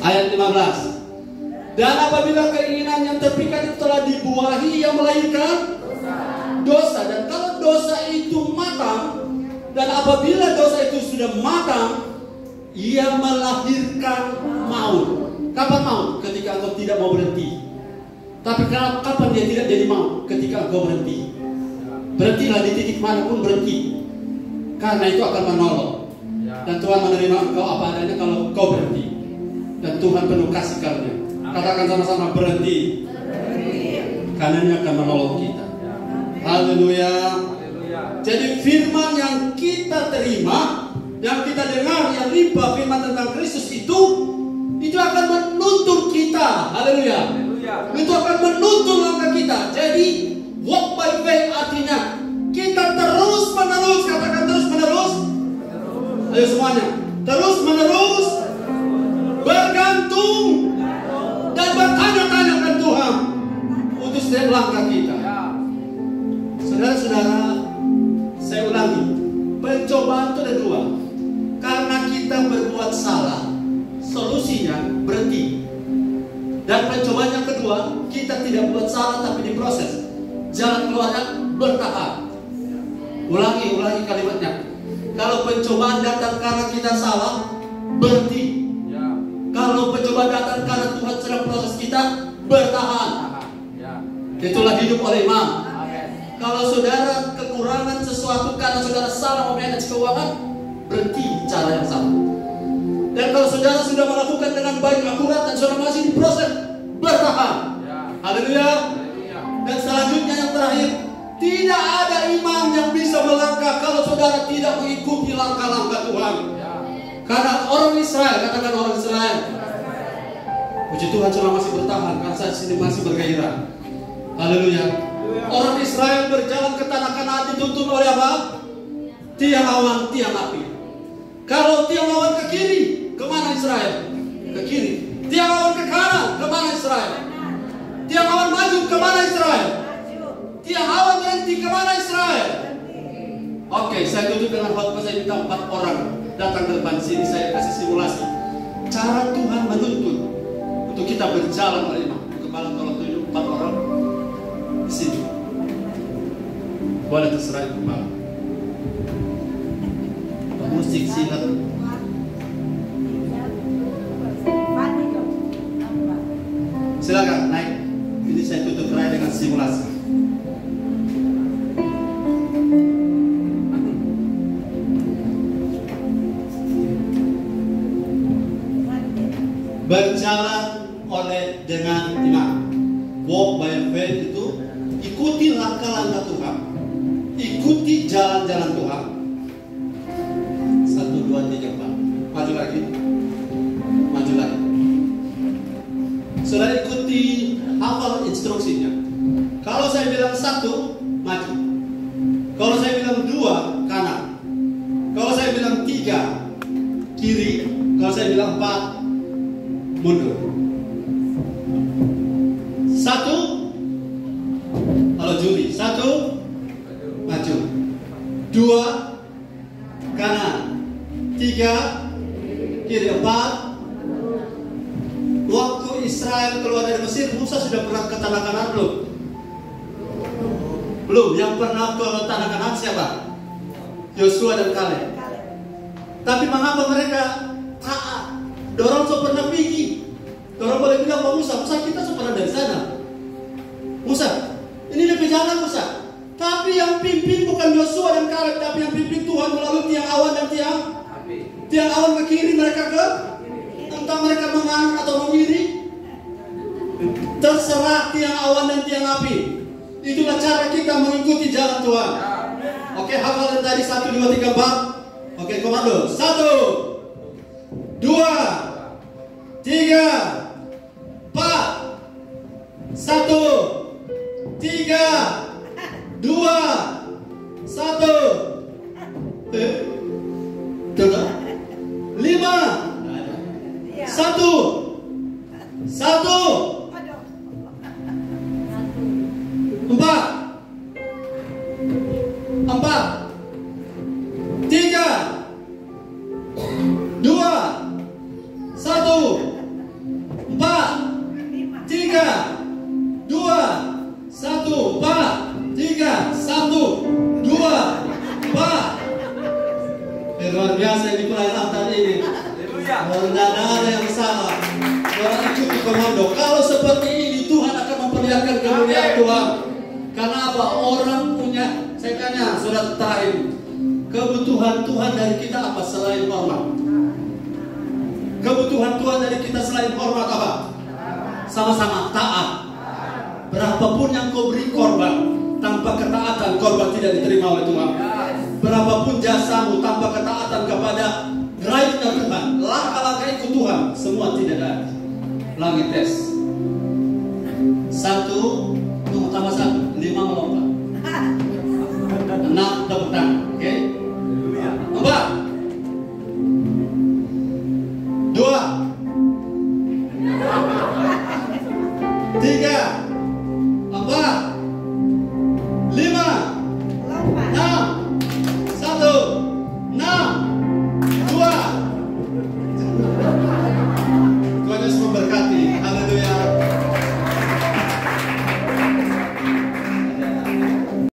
Ayat 15. Dan apabila keinginan yang terpikat itu telah dibuahi, yang melahirkan dosa. Dan kalau dosa itu matang, dan apabila dosa itu sudah matang, ia melahirkan maut. Kapan maut? Ketika engkau tidak mau berhenti. Tapi kapan dia tidak jadi maut? Ketika engkau berhenti. Berhentilah di titik manapun, berhenti. Karena itu akan menolong. Dan Tuhan menerima engkau apa adanya kalau engkau berhenti. Dan Tuhan penuh kasih karunia. Katakan sama-sama, berhenti. Karena ini akan menolong kita. Haleluya. Jadi firman yang kita terima, yang kita dengar, yang limpah firman tentang Kristus itu akan menuntun kita. Haleluya. Itu akan menuntun langkah kita. Jadi walk by faith artinya kita terus menerus, katakan terus menerus. Ayo semuanya, terus menerus bergantung dan bertanya-tanya kepada Tuhan untuk setiap langkah kita. Saudara-saudara, saya ulangi, pencobaan itu ada dua. Karena kita berbuat salah, solusinya berhenti. Dan pencobaan yang kedua, Tuhan, kita tidak buat salah tapi diproses. Jalan keluarnya bertahan. Ulangi kalimatnya. Kalau pencobaan datang karena kita salah, berhenti. Kalau pencobaan datang karena Tuhan sedang proses kita, bertahan. Itulah hidup oleh iman. Kalau saudara kekurangan sesuatu karena saudara salah memanage keuangan, berhenti cara yang salah. Dan kalau saudara sudah melakukan dengan baik, akurat, dan saudara masih diproses, bertahan. Haleluya. Dan selanjutnya yang terakhir, tidak ada iman yang bisa melangkah kalau saudara tidak mengikuti langkah-langkah Tuhan. Karena orang Israel, katakan orang Israel, puji Tuhan saudara masih bertahan, karena saya sini masih bergairah. Haleluya. Orang Israel berjalan ke tanah Kanaan dituntun oleh apa? Tiang awan, tiang api. Kalau tiang awan ke kiri, kemana Israel? Ke kiri. Tiang awan ke kanan, kemana Israel? Tiang awan maju, kemana Israel? Tiang awan berhenti, kemana Israel? Oke, saya tutup dengan khotbah. Saya minta 4 orang datang ke depan sini. Saya kasih simulasi cara Tuhan menuntun untuk kita berjalan oleh iman. Kepala tolong tunjuk 4 orang di sini. Boleh terserah kepala. Musik silat. Silakan naik. Ini saya tutup terakhir dengan simulasi. Berjalan oleh dengan iman. Walk by faith itu ikuti langkah-langkah Tuhan, ikuti jalan-jalan Tuhan. 1, 2, 3, 4. Maju lagi. Maju lagi. Saudara ikuti, hafal instruksinya. Kalau saya bilang 1, maju. Kalau saya bilang 2, kanan. Kalau saya bilang 3, kiri. Kalau saya bilang 4, mundur. 1, kalau juri 1, maju. 2, kanan. 3, kiri. 4. Waktu Israel keluar dari Mesir, Musa sudah pernah ke tanah Kanaan belum? Belum. Yang pernah ke tanah Kanaan siapa? Yosua dan Kaleb. Tapi mengapa mereka taat? Dorong so pernah pergi. Dorong boleh bilang sama Musa, kita so pernah dari sana. Musa, ini dia jalan Musa. Tapi yang pimpin bukan Yosua dan Kaleb, tapi yang pimpin Tuhan melalui tiang awan dan tiang awan ke kiri, mereka ke, entah mereka menganan atau memiri, terserah tiang awan dan tiang api. Itulah cara kita mengikuti jalan Tuhan. Oke, hafal tadi 1, 2, 3, 4. Oke, komando. 1, 2, 3, 4. 1, 3, 2, 1. 5, 1, 4, 3, 2, 1, 4, 3, 2, 1, 4, 3, 1, 2, 4. Luar biasa ini pelayanan tadi ini. Tidak ada yang salah. Orang ikuti komando. Kalau seperti ini Tuhan akan memperlihatkan kemuliaan Tuhan. Karena apa? Orang punya. Saya tanya saudara terakhir, kebutuhan Tuhan dari kita apa selain hormat? Kebutuhan Tuhan dari kita selain hormat apa? Sama-sama taat. Berapapun yang kau beri korban, tanpa ketaatan korban tidak diterima oleh Tuhan. Berapapun jasamu tanpa ketaatan kepada raihnya Tuhan, langkah-langkah ikut Tuhan, semua tidak ada. Langit tes. 1,